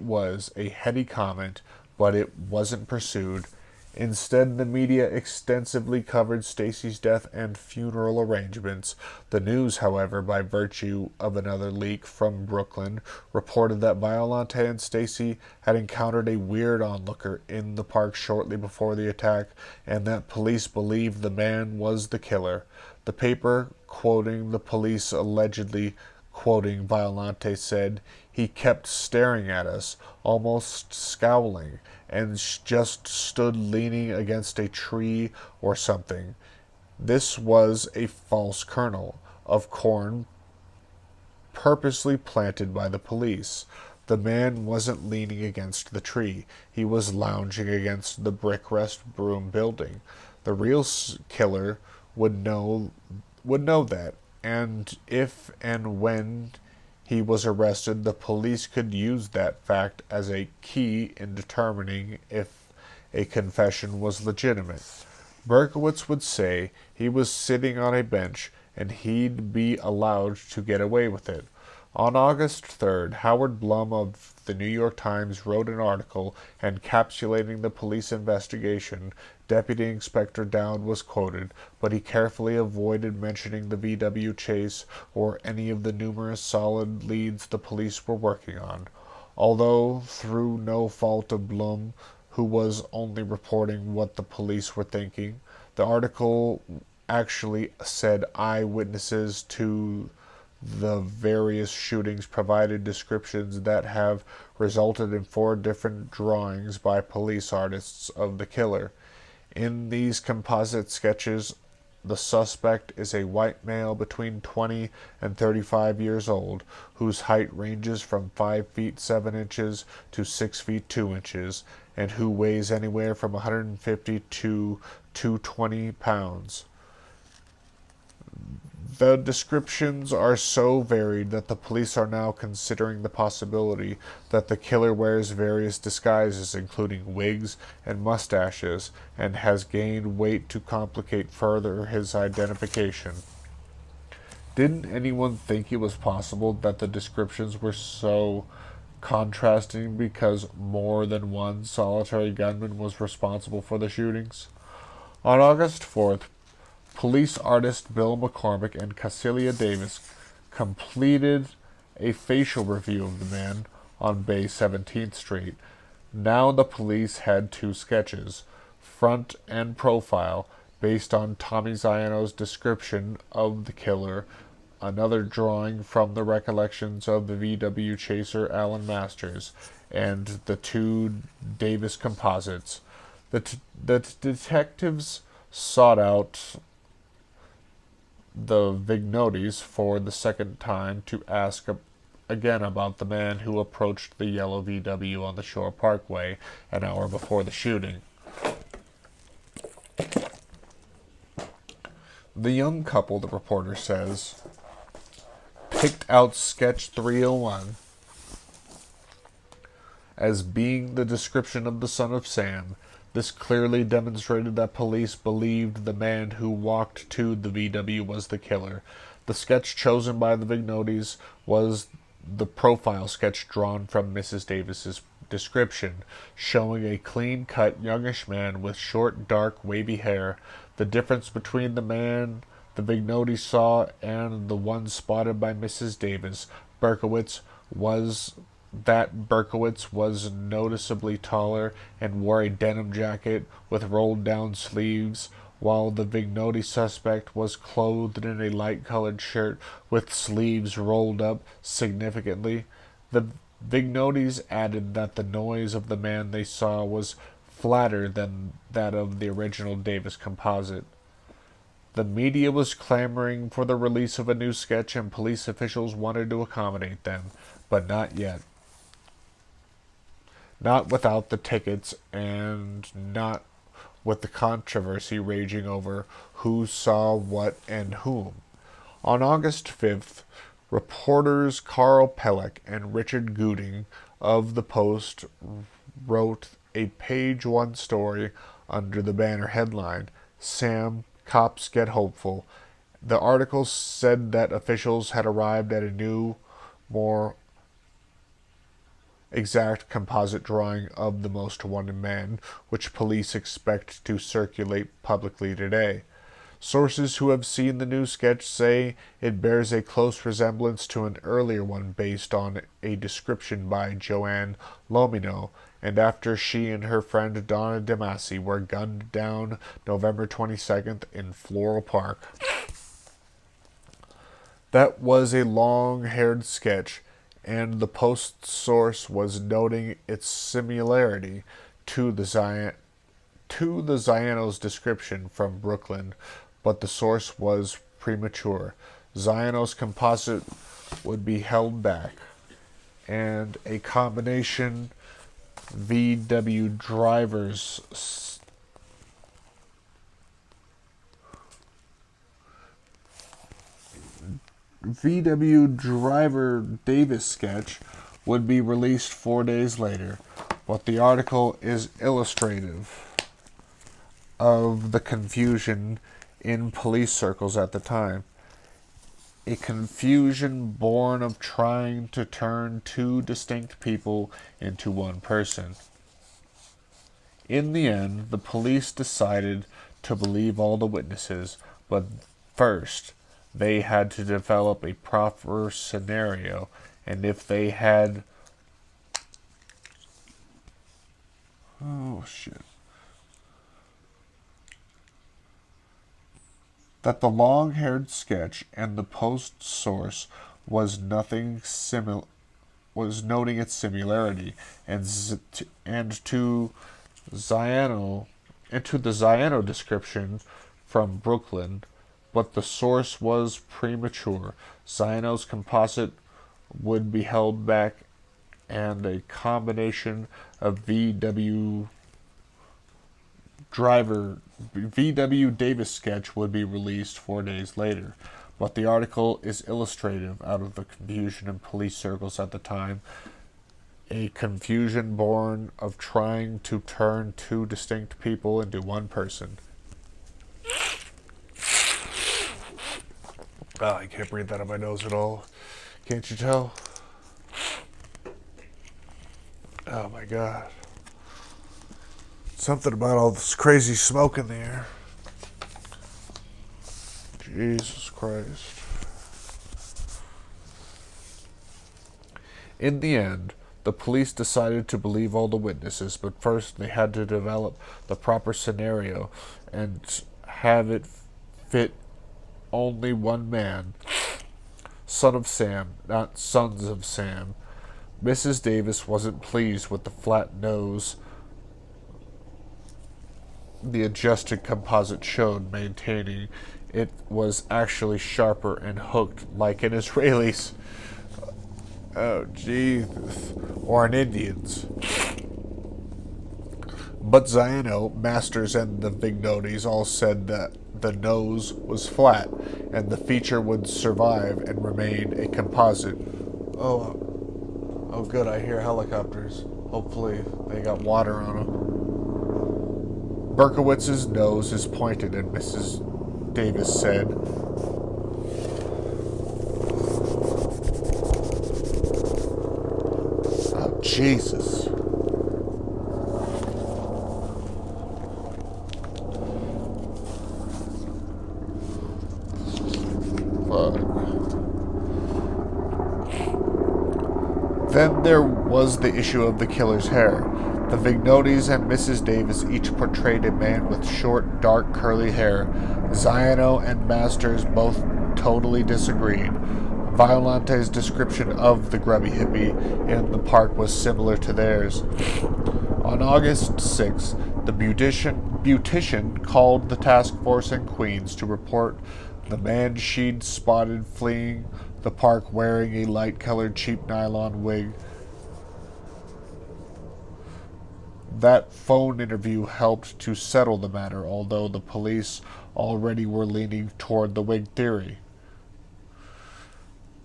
was a heady comment, but it wasn't pursued, Instead, the media extensively covered Stacy's death and funeral arrangements. The news, however, by virtue of another leak from Brooklyn, reported that Violante and Stacy had encountered a weird onlooker in the park shortly before the attack, and that police believed the man was the killer. The paper, quoting the police allegedly quoting Violante, said, "He kept staring at us, almost scowling, and just stood leaning against a tree or something." This was a false kernel of corn purposely planted by the police. The man wasn't leaning against the tree. He was lounging against the brick rest broom building. The real killer would know that, and if and when he was arrested, the police could use that fact as a key in determining if a confession was legitimate. Berkowitz would say he was sitting on a bench and he'd be allowed to get away with it. On August 3rd, Howard Blum of the New York Times wrote an article encapsulating the police investigation. Deputy Inspector Dowd was quoted, but he carefully avoided mentioning the VW chase or any of the numerous solid leads the police were working on. Although through no fault of Blum, who was only reporting what the police were thinking, the article actually said eyewitnesses to the various shootings provided descriptions that have resulted in 4 different drawings by police artists of the killer. In these composite sketches, the suspect is a white male between 20 and 35 years old, whose height ranges from 5 feet 7 inches to 6 feet 2 inches, and who weighs anywhere from 150 to 220 pounds. The descriptions are so varied that the police are now considering the possibility that the killer wears various disguises, including wigs and mustaches, and has gained weight to complicate further his identification. Didn't anyone think it was possible that the descriptions were so contrasting because more than one solitary gunman was responsible for the shootings? On August 4th, police artist Bill McCormick and Casilia Davis completed a facial review of the man on Bay 17th Street. Now the police had 2 sketches, front and profile, based on Tommy Ziano's description of the killer, another drawing from the recollections of the VW chaser Alan Masters, and the 2 Davis composites. The detectives sought out the Vignotis for the second time to ask again about the man who approached the yellow VW on the Shore Parkway an hour before the shooting. The young couple, the reporter says, picked out sketch 301 as being the description of the son of Sam. This clearly demonstrated that police believed the man who walked to the VW was the killer. The sketch chosen by the Vignotis was the profile sketch drawn from Mrs. Davis's description, showing a clean-cut, youngish man with short, dark, wavy hair. The difference between the man the Vignotis saw and the one spotted by Mrs. Davis Berkowitz was noticeably taller and wore a denim jacket with rolled-down sleeves, while the Vignoti suspect was clothed in a light-colored shirt with sleeves rolled up significantly. The Vignotis added that the noise of the man they saw was flatter than that of the original Davis composite. The media was clamoring for the release of a new sketch, and police officials wanted to accommodate them, but not yet. Not without the tickets, and not with the controversy raging over who saw what and whom. On August 5th, reporters Carl Pellick and Richard Gooding of the Post wrote a page-1 story under the banner headline, "Sam, Cops Get Hopeful." The article said that officials had arrived at a new, more exact composite drawing of the most wanted man, which police expect to circulate publicly today. Sources who have seen the new sketch say it bears a close resemblance to an earlier one based on a description by Joanne Lomino, and after she and her friend Donna DeMasi were gunned down November 22nd in Floral Park. That was a long-haired sketch, and the Post source was noting its similarity to the Ziano's description from Brooklyn, but the source was premature. Ziano's composite would be held back, and a combination VW driver Davis sketch would be released 4 days later, but the article is illustrative of the confusion in police circles at the time. A confusion born of trying to turn two distinct people into one person. In the end, the police decided to believe all the witnesses, but first, they had to develop a proper scenario, and if they had... Oh, shit. That the long-haired sketch and the Post source was noting its similarity, and to the Ziano description from Brooklyn, but the source was premature. Ziano's composite would be held back, and a combination of VW Davis sketch would be released 4 days later, but the article is illustrative out of the confusion in police circles at the time, a confusion born of trying to turn two distinct people into one person. Oh, I can't breathe that out of my nose at all. Can't you tell? Oh my god. Something about all this crazy smoke in the air. Jesus Christ. In the end, the police decided to believe all the witnesses, but first they had to develop the proper scenario and have it fit only one man. Son of Sam, not Sons of Sam. Mrs. Davis wasn't pleased with the flat nose the adjusted composite showed, maintaining it was actually sharper and hooked like an Israeli's. Oh, Jesus. Or an Indian's. But Ziano, Masters, and the Vignotis all said that the nose was flat, and the feature would survive and remain a composite. Oh good, I hear helicopters. Hopefully they got water on them. Berkowitz's nose is pointed, and Mrs. Davis said, "Oh, Jesus." Fuck. Then there was the issue of the killer's hair. The Vignotis and Mrs. Davis each portrayed a man with short, dark, curly hair. Ziano and Masters both totally disagreed. Violante's description of the grubby hippie in the park was similar to theirs. On August 6th, the beautician called the task force in Queens to report the man she'd spotted fleeing the park wearing a light-colored cheap nylon wig. That phone interview helped to settle the matter, although the police already were leaning toward the wig theory.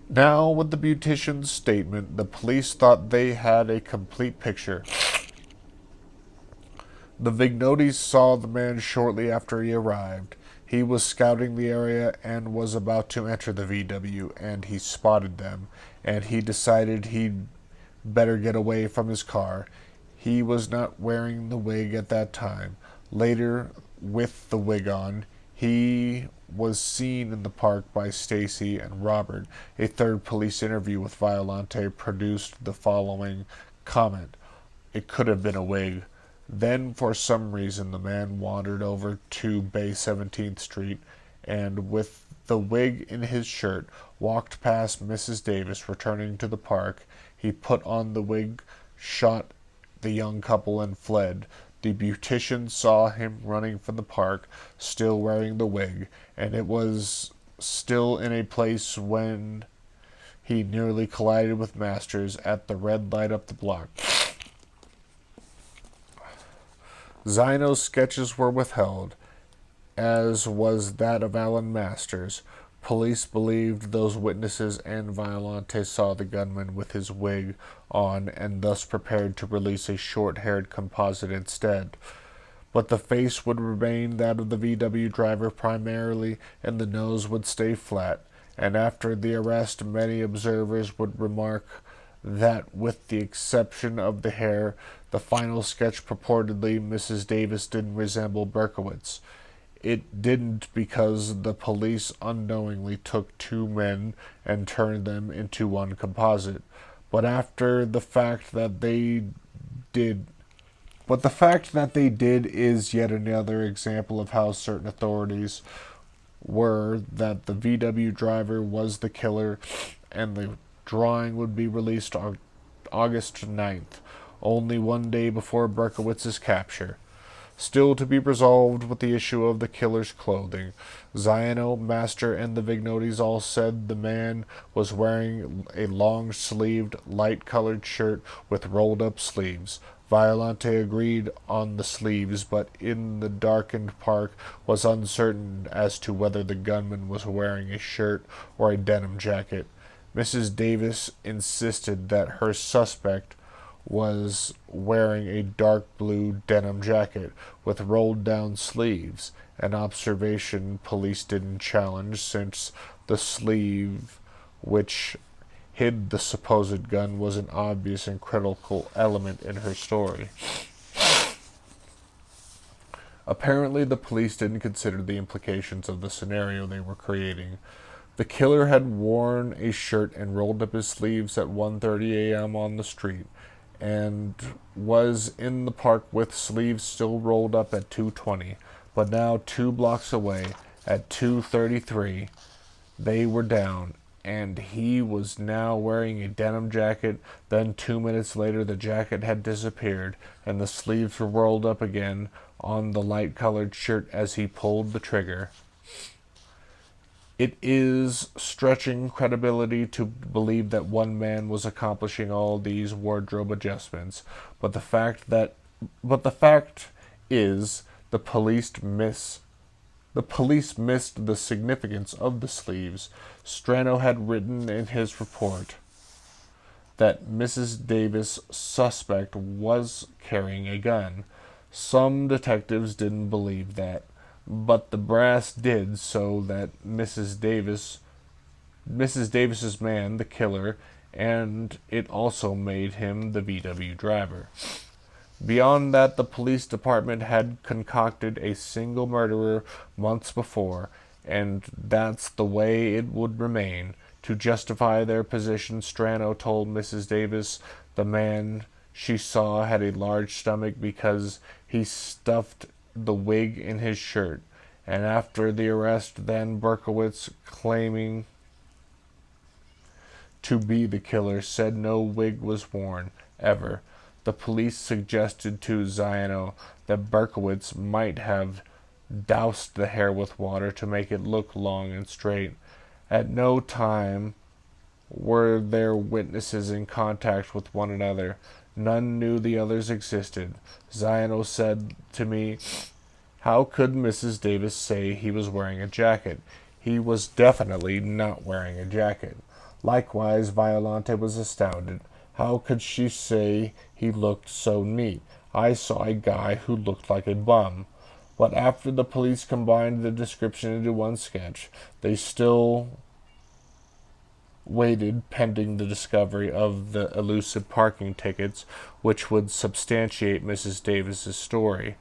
Now, with the beautician's statement, the police thought they had a complete picture. The Vignotis saw the man shortly after he arrived. He was scouting the area and was about to enter the VW, and he spotted them, and he decided he'd better get away from his car. He was not wearing the wig at that time. Later, with the wig on, he was seen in the park by Stacy and Robert. A third police interview with Violante produced the following comment: "It could have been a wig." Then, for some reason, the man wandered over to Bay 17th Street and, with the wig in his shirt, walked past Mrs. Davis returning to the park. He put on the wig, shot the young couple, and fled. The beautician saw him running from the park, still wearing the wig, and it was still in a place when he nearly collided with Masters at the red light up the block. Zino's sketches were withheld, as was that of Alan Masters. Police believed those witnesses and Violante saw the gunman with his wig on and thus prepared to release a short-haired composite instead. But the face would remain that of the VW driver primarily, and the nose would stay flat. And after the arrest, many observers would remark that, with the exception of the hair, the final sketch purportedly Mrs. Davis didn't resemble Berkowitz. It didn't, because the police unknowingly took two men and turned them into one composite. But the fact that they did is yet another example of how certain authorities were that the VW driver was the killer, and the drawing would be released on August 9th, only one day before Berkowitz's capture. Still to be resolved with the issue of the killer's clothing. Zino, Master, and the Vignotis all said the man was wearing a long-sleeved, light-colored shirt with rolled-up sleeves. Violante agreed on the sleeves, but in the darkened park was uncertain as to whether the gunman was wearing a shirt or a denim jacket. Mrs. Davis insisted that her suspect was wearing a dark blue denim jacket with rolled down sleeves, an observation police didn't challenge, since the sleeve which hid the supposed gun was an obvious and critical element in her story. Apparently, the police didn't consider the implications of the scenario they were creating. The killer had worn a shirt and rolled up his sleeves at 1:30 a.m. on the street, and was in the park with sleeves still rolled up at 2:20. But now, 2 blocks away, at 2:33, they were down, and he was now wearing a denim jacket. Then 2 minutes later, the jacket had disappeared, and the sleeves were rolled up again on the light-colored shirt as he pulled the trigger. It is stretching credibility to believe that one man was accomplishing all these wardrobe adjustments, but the fact is the police missed the significance of the sleeves. Strano had written in his report that Mrs. Davis' suspect was carrying a gun. Some detectives didn't believe that, but the brass did, so that Mrs. Davis's man, the killer, and it also made him the VW driver. Beyond that, the police department had concocted a single murderer months before, and that's the way it would remain. To justify their position, Strano told Mrs. Davis the man she saw had a large stomach because he stuffed the wig in his shirt. And after the arrest, then Berkowitz, claiming to be the killer, said no wig was worn, ever. The police suggested to Zino that Berkowitz might have doused the hair with water to make it look long and straight. At no time were there witnesses in contact with one another. None knew the others existed. Zino said to me, "How could Mrs. Davis say he was wearing a jacket? He was definitely not wearing a jacket." Likewise, Violante was astounded. How could she say he looked so neat? I saw a guy who looked like a bum. But after the police combined the description into one sketch, they still waited pending the discovery of the elusive parking tickets, which would substantiate Mrs. Davis's story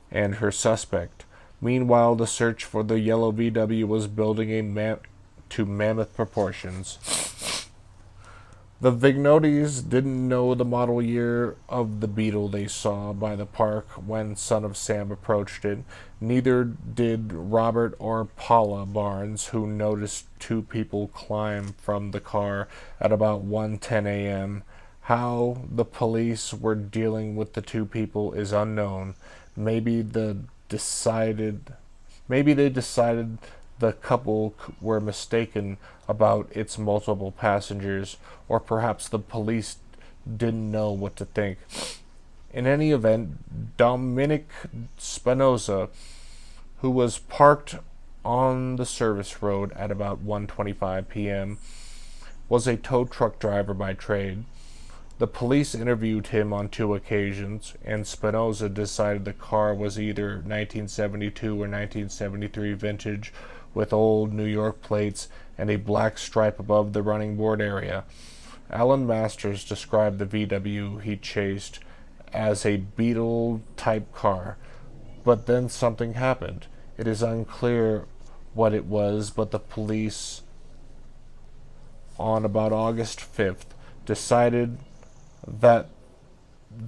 and her suspect. Meanwhile, the search for the yellow VW was building to mammoth proportions. The Vignotis didn't know the model year of the Beetle they saw by the park when Son of Sam approached it. Neither did Robert or Paula Barnes, who noticed two people climb from the car at about 1:10 a.m. How the police were dealing with the two people is unknown. Maybe Maybe they decided the couple were mistaken about its multiple passengers, or perhaps the police didn't know what to think. In any event, Dominic Spinoza, who was parked on the service road at about 1:25 p.m., was a tow truck driver by trade. The police interviewed him on two occasions, and Spinoza decided the car was either 1972 or 1973 vintage with old New York plates and a black stripe above the running board area. Alan Masters described the VW he chased as a Beetle-type car, but then something happened. It is unclear what it was, but the police, on about August 5th, decided that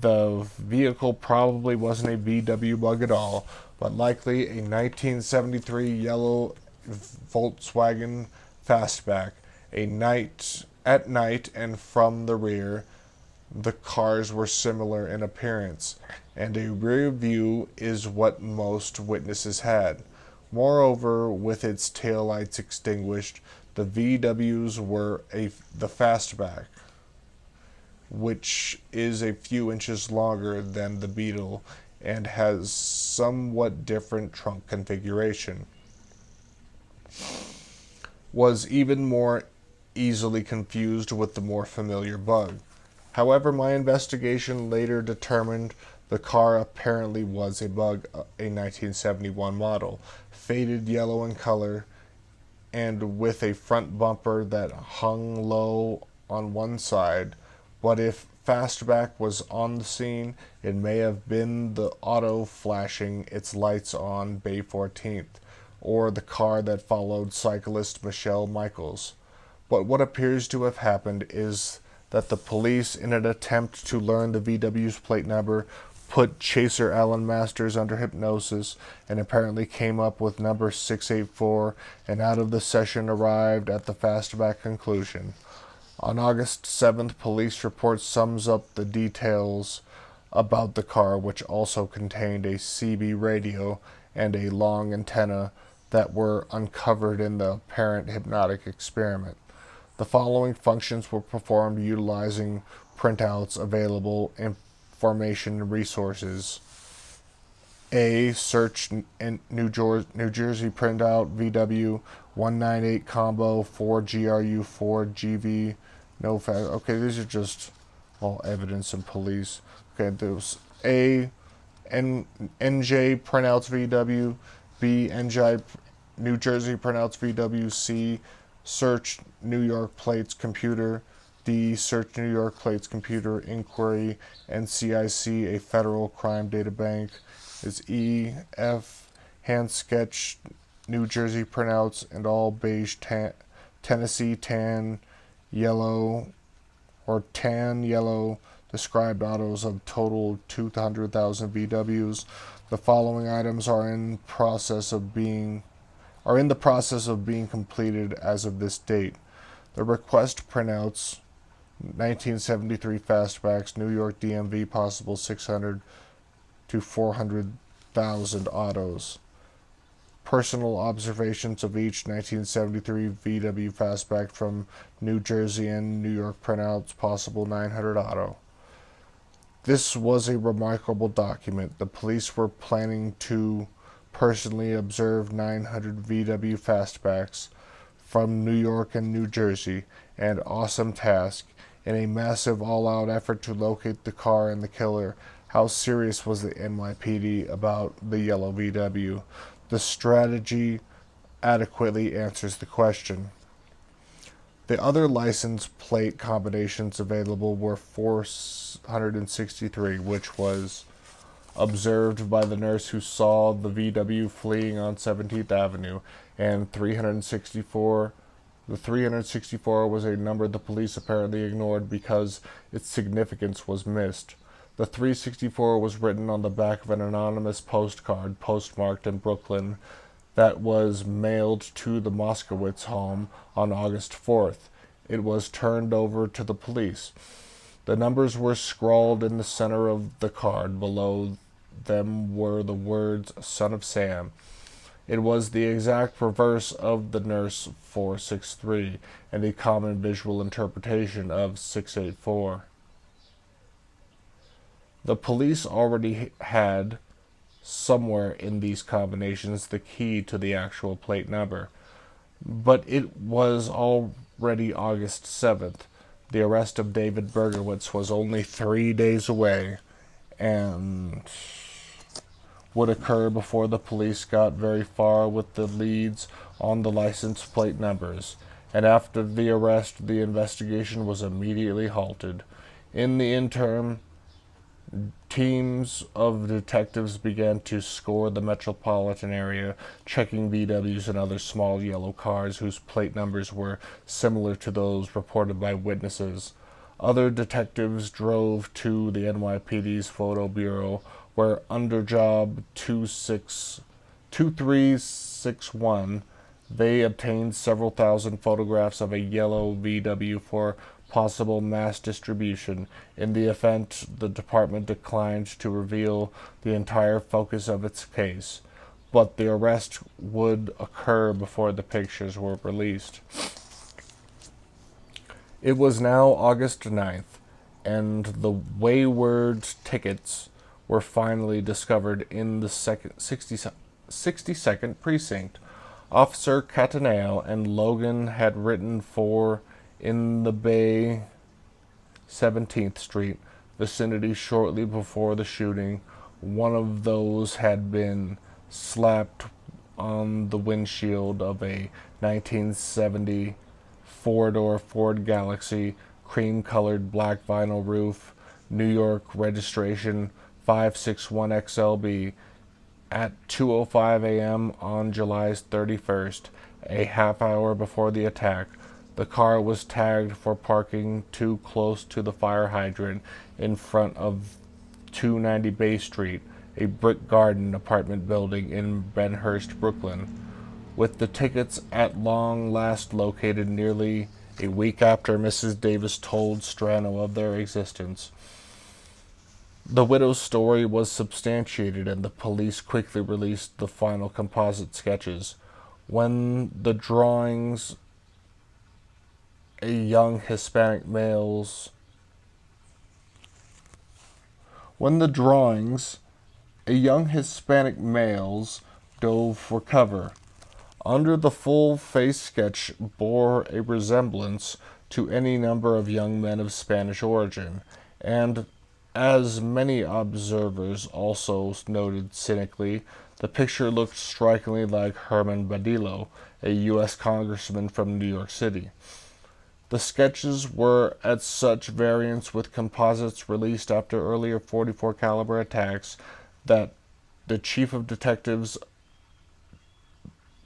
the vehicle probably wasn't a VW bug at all, but likely a 1973 yellow Volkswagen Fastback. At night and from the rear, the cars were similar in appearance, and a rear view is what most witnesses had. Moreover, with its taillights extinguished, the VWs were the Fastback, which is a few inches longer than the Beetle and has somewhat different trunk configuration, was even more easily confused with the more familiar bug. However, my investigation later determined the car apparently was a bug, a 1971 model, faded yellow in color, and with a front bumper that hung low on one side. But if Fastback was on the scene, it may have been the auto flashing its lights on Bay 14th, or the car that followed cyclist Michelle Michaels. But what appears to have happened is that the police, in an attempt to learn the VW's plate number, put chaser Alan Masters under hypnosis and apparently came up with number 684, and out of the session arrived at the Fastback conclusion. On August 7th, police report sums up the details about the car, which also contained a CB radio and a long antenna that were uncovered in the apparent hypnotic experiment. The following functions were performed utilizing printouts available information resources. A. Search New Jersey printout VW 198 combo 4GRU 4GV no fact. Okay, these are just all evidence and police. Okay, there's A. NJ printouts VW. B. NJ New Jersey printouts VW. C. Search New York plates computer. D. Search New York plates computer inquiry. NCIC, a federal crime data bank, is E. F. Hand sketch New Jersey printouts and all beige Tennessee tan yellow or tan yellow described autos of total 200,000 VWs. The following items are in the process of being completed as of this date. The request printouts 1973 Fastbacks, New York DMV, possible 600 to 400,000 autos. Personal observations of each 1973 VW Fastback from New Jersey and New York printouts, possible 900 auto. This was a remarkable document. The police were planning to personally observe 900 VW Fastbacks from New York and New Jersey, an awesome task, in a massive all-out effort to locate the car and the killer. How serious was the NYPD about the yellow VW? The strategy adequately answers the question. The other license plate combinations available were 463, which was observed by the nurse who saw the VW fleeing on 17th Avenue, and 364. The 364 was a number the police apparently ignored because its significance was missed. The 364 was written on the back of an anonymous postcard postmarked in Brooklyn that was mailed to the Moskowitz home on August 4th. It was turned over to the police. The numbers were scrawled in the center of the card. Below them were the words "Son of Sam." It was the exact reverse of the nurse 463 and a common visual interpretation of 684. The police already had, somewhere in these combinations, the key to the actual plate number. But it was already August 7th. The arrest of David Bergowitz was only 3 days away and would occur before the police got very far with the leads on the license plate numbers. And after the arrest, the investigation was immediately halted. In the interim, teams of detectives began to scour the metropolitan area, checking VWs and other small yellow cars whose plate numbers were similar to those reported by witnesses. Other detectives drove to the NYPD's photo bureau, where under job 2361 they obtained several thousand photographs of a yellow VW for possible mass distribution. In the event, the department declined to reveal the entire focus of its case, but the arrest would occur before the pictures were released. It was now August 9th, and the wayward tickets were finally discovered in the 62nd precinct. Officer Cataneo and Logan had written for in the Bay 17th Street vicinity shortly before the shooting. One of those had been slapped on the windshield of a 1970 four-door Ford Galaxy, cream-colored black vinyl roof, New York registration 561XLB, at 2:05 a.m. on July 31st, a half hour before the attack. The car was tagged for parking too close to the fire hydrant in front of 290 Bay Street, a brick garden apartment building in Benhurst, Brooklyn. With the tickets at long last located nearly a week after Mrs. Davis told Strano of their existence, the widow's story was substantiated, and the police quickly released the final composite sketches. When the drawings a young Hispanic males dove for cover. Under the full face sketch bore a resemblance to any number of young men of Spanish origin, and as many observers also noted cynically, the picture looked strikingly like Herman Badillo, a U.S. congressman from New York City. The sketches were at such variance with composites released after earlier .44 caliber attacks that the chief of detectives,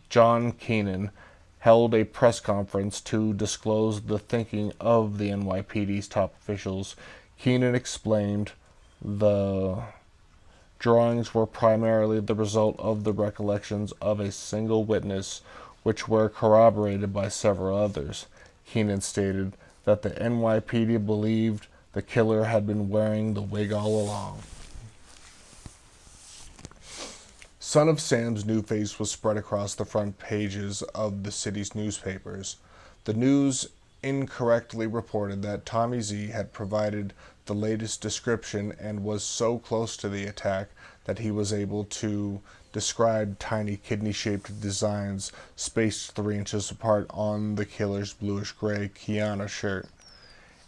John Keenan, held a press conference to disclose the thinking of the NYPD's top officials. Keenan explained the drawings were primarily the result of the recollections of a single witness, which were corroborated by several others. Keenan stated that the NYPD believed the killer had been wearing the wig all along. Son of Sam's new face was spread across the front pages of the city's newspapers. The news incorrectly reported that Tommy Z had provided the latest description and was so close to the attack that he was able to describe tiny kidney-shaped designs spaced 3 inches apart on the killer's bluish-gray Kiana shirt.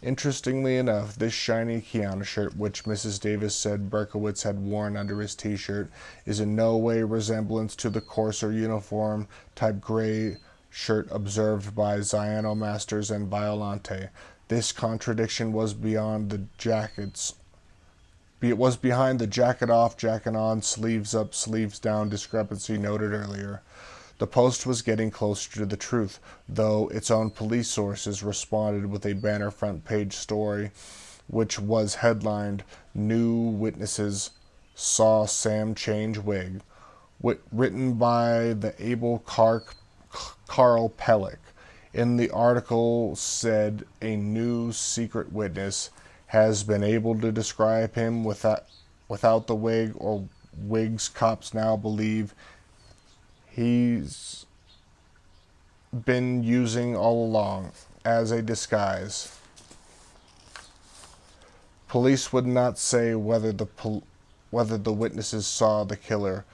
Interestingly enough, this shiny Kiana shirt, which Mrs. Davis said Berkowitz had worn under his t-shirt, is in no way resemblance to the coarser uniform type gray shirt observed by Ziano Masters and Violante. This contradiction was beyond the jackets. It was behind the jacket off, jacket on, sleeves up, sleeves down discrepancy noted earlier. The Post was getting closer to the truth, though its own police sources responded with a banner front page story, which was headlined, "New Witnesses Saw Sam Change Wig," written by the able Carl Pellick. In the article said a new secret witness has been able to describe him without the wig or wigs. Cops now believe he's been using all along as a disguise. Police would not say whether the witnesses saw the killer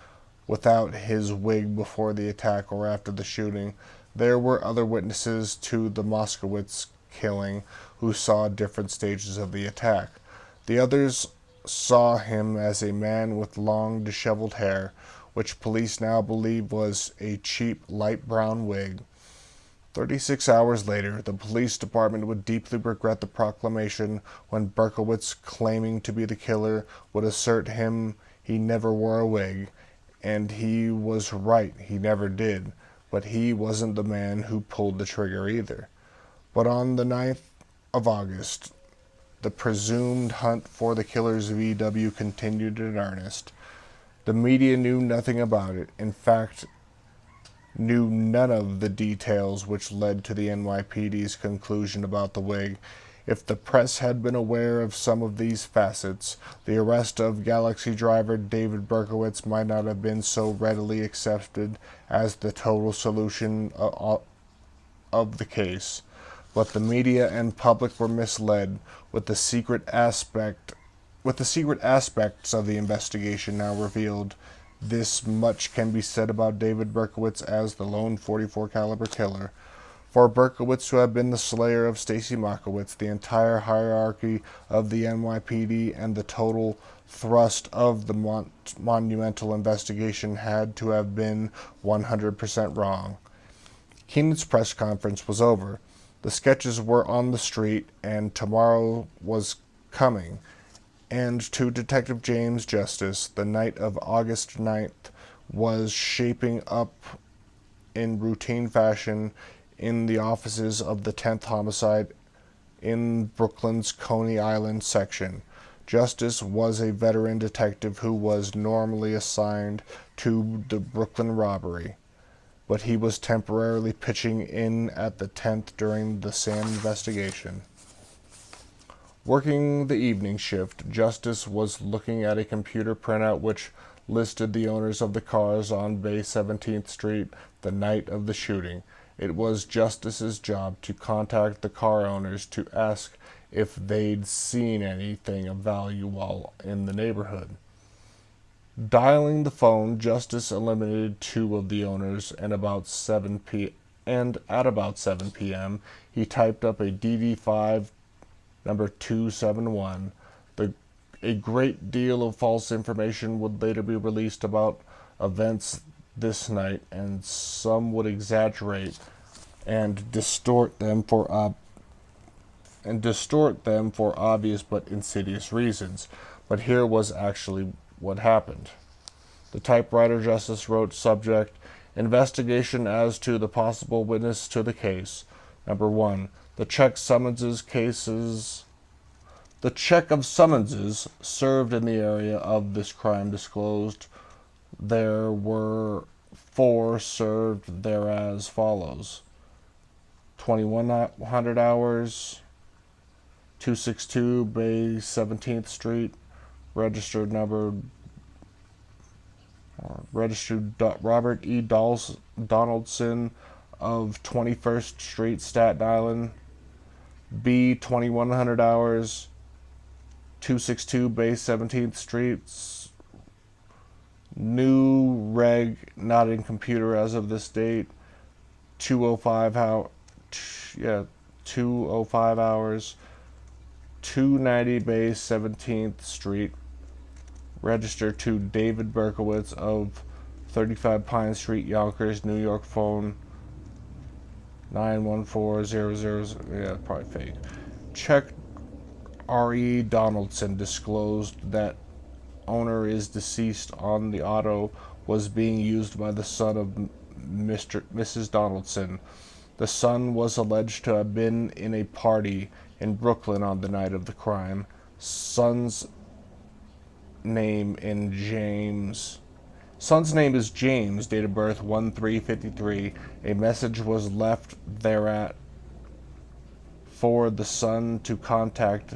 without his wig before the attack or after the shooting. There were other witnesses to the Moskowitz killing who saw different stages of the attack. The others saw him as a man with long, disheveled hair, which police now believe was a cheap, light brown wig. 36 hours later, the police department would deeply regret the proclamation when Berkowitz, claiming to be the killer, would assert he never wore a wig. And he was right, he never did. But he wasn't the man who pulled the trigger either. But on the 9th of August, the presumed hunt for the killer's VW continued in earnest. The media knew nothing about it. In fact, knew none of the details which led to the NYPD's conclusion about the wig. If the press had been aware of some of these facets, the arrest of Galaxy driver David Berkowitz might not have been so readily accepted as the total solution of the case. But the media and public were misled with the secret aspects of the investigation now revealed. This much can be said about David Berkowitz as the lone .44 caliber killer. For Berkowitz to have been the slayer of Stacy Moskowitz, the entire hierarchy of the NYPD and the total thrust of the monumental investigation had to have been 100% wrong. Keenan's press conference was over. The sketches were on the street, and tomorrow was coming. And to Detective James Justice, the night of August 9th was shaping up in routine fashion in the offices of the 10th Homicide in Brooklyn's Coney Island section. Justice was a veteran detective who was normally assigned to the Brooklyn robbery, but he was temporarily pitching in at the 10th during the Sam investigation. Working the evening shift, Justice was looking at a computer printout which listed the owners of the cars on Bay 17th Street the night of the shooting. It was Justice's job to contact the car owners to ask if they'd seen anything of value while in the neighborhood. Dialing the phone, Justice eliminated 2 of the owners, and at about 7 p.m., he typed up a DD5 number 271. A great deal of false information would later be released about events this night, and some would exaggerate and distort them for obvious but insidious reasons. But here was actually what happened. The typewriter Justice wrote, subject, investigation as to the possible witness to the case. Number 1, the check of summonses served in the area of this crime disclosed. There were 4 served there as follows: 2100 hours, 262 Bay 17th Street, registered Robert E. Donaldson of 21st Street, Staten Island. B, 2100 hours, 262 Bay 17th Street. New reg, not in computer as of this date. 205 hours, 290 Bay 17th Street. Registered to David Berkowitz of 35 Pine Street, Yonkers, New York. Phone 914000. Yeah, probably fake. Check R.E. Donaldson disclosed that owner is deceased on the auto was being used by the son of Mrs. Donaldson. The son was alleged to have been in a party in Brooklyn on the night of the crime. Son's name in James. Son's name is James, date of birth 1353. A message was left thereat for the son to contact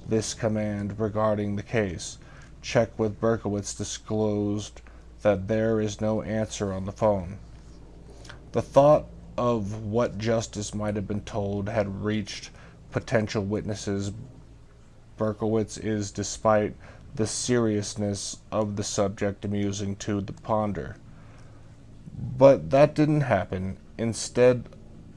this command regarding the case. Check with Berkowitz disclosed that there is no answer on the phone. The thought of what justice might have been told had reached potential witnesses. Berkowitz is, despite the seriousness of the subject, amusing to the ponder. But that didn't happen. Instead,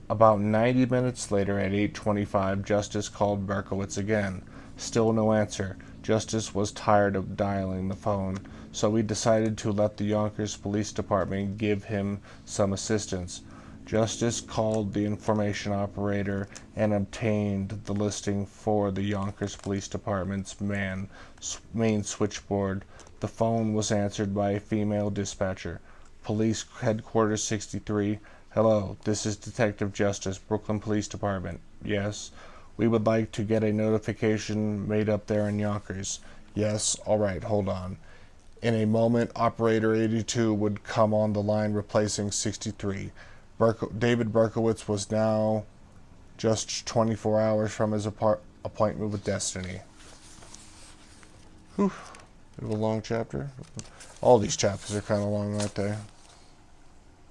about 90 minutes later at 8:25, Justice called Berkowitz again. Still no answer. Justice was tired of dialing the phone, so he decided to let the Yonkers Police Department give him some assistance. Justice called the information operator and obtained the listing for the Yonkers Police Department's main switchboard. The phone was answered by a female dispatcher. Police Headquarters 63. Hello, this is Detective Justice, Brooklyn Police Department. Yes. We would like to get a notification made up there in Yonkers. Yes. All right, hold on. In a moment, Operator 82 would come on the line replacing 63. David Berkowitz was now just 24 hours from his appointment with Destiny. Whew. Bit of a long chapter. All these chapters are kind of long, aren't they?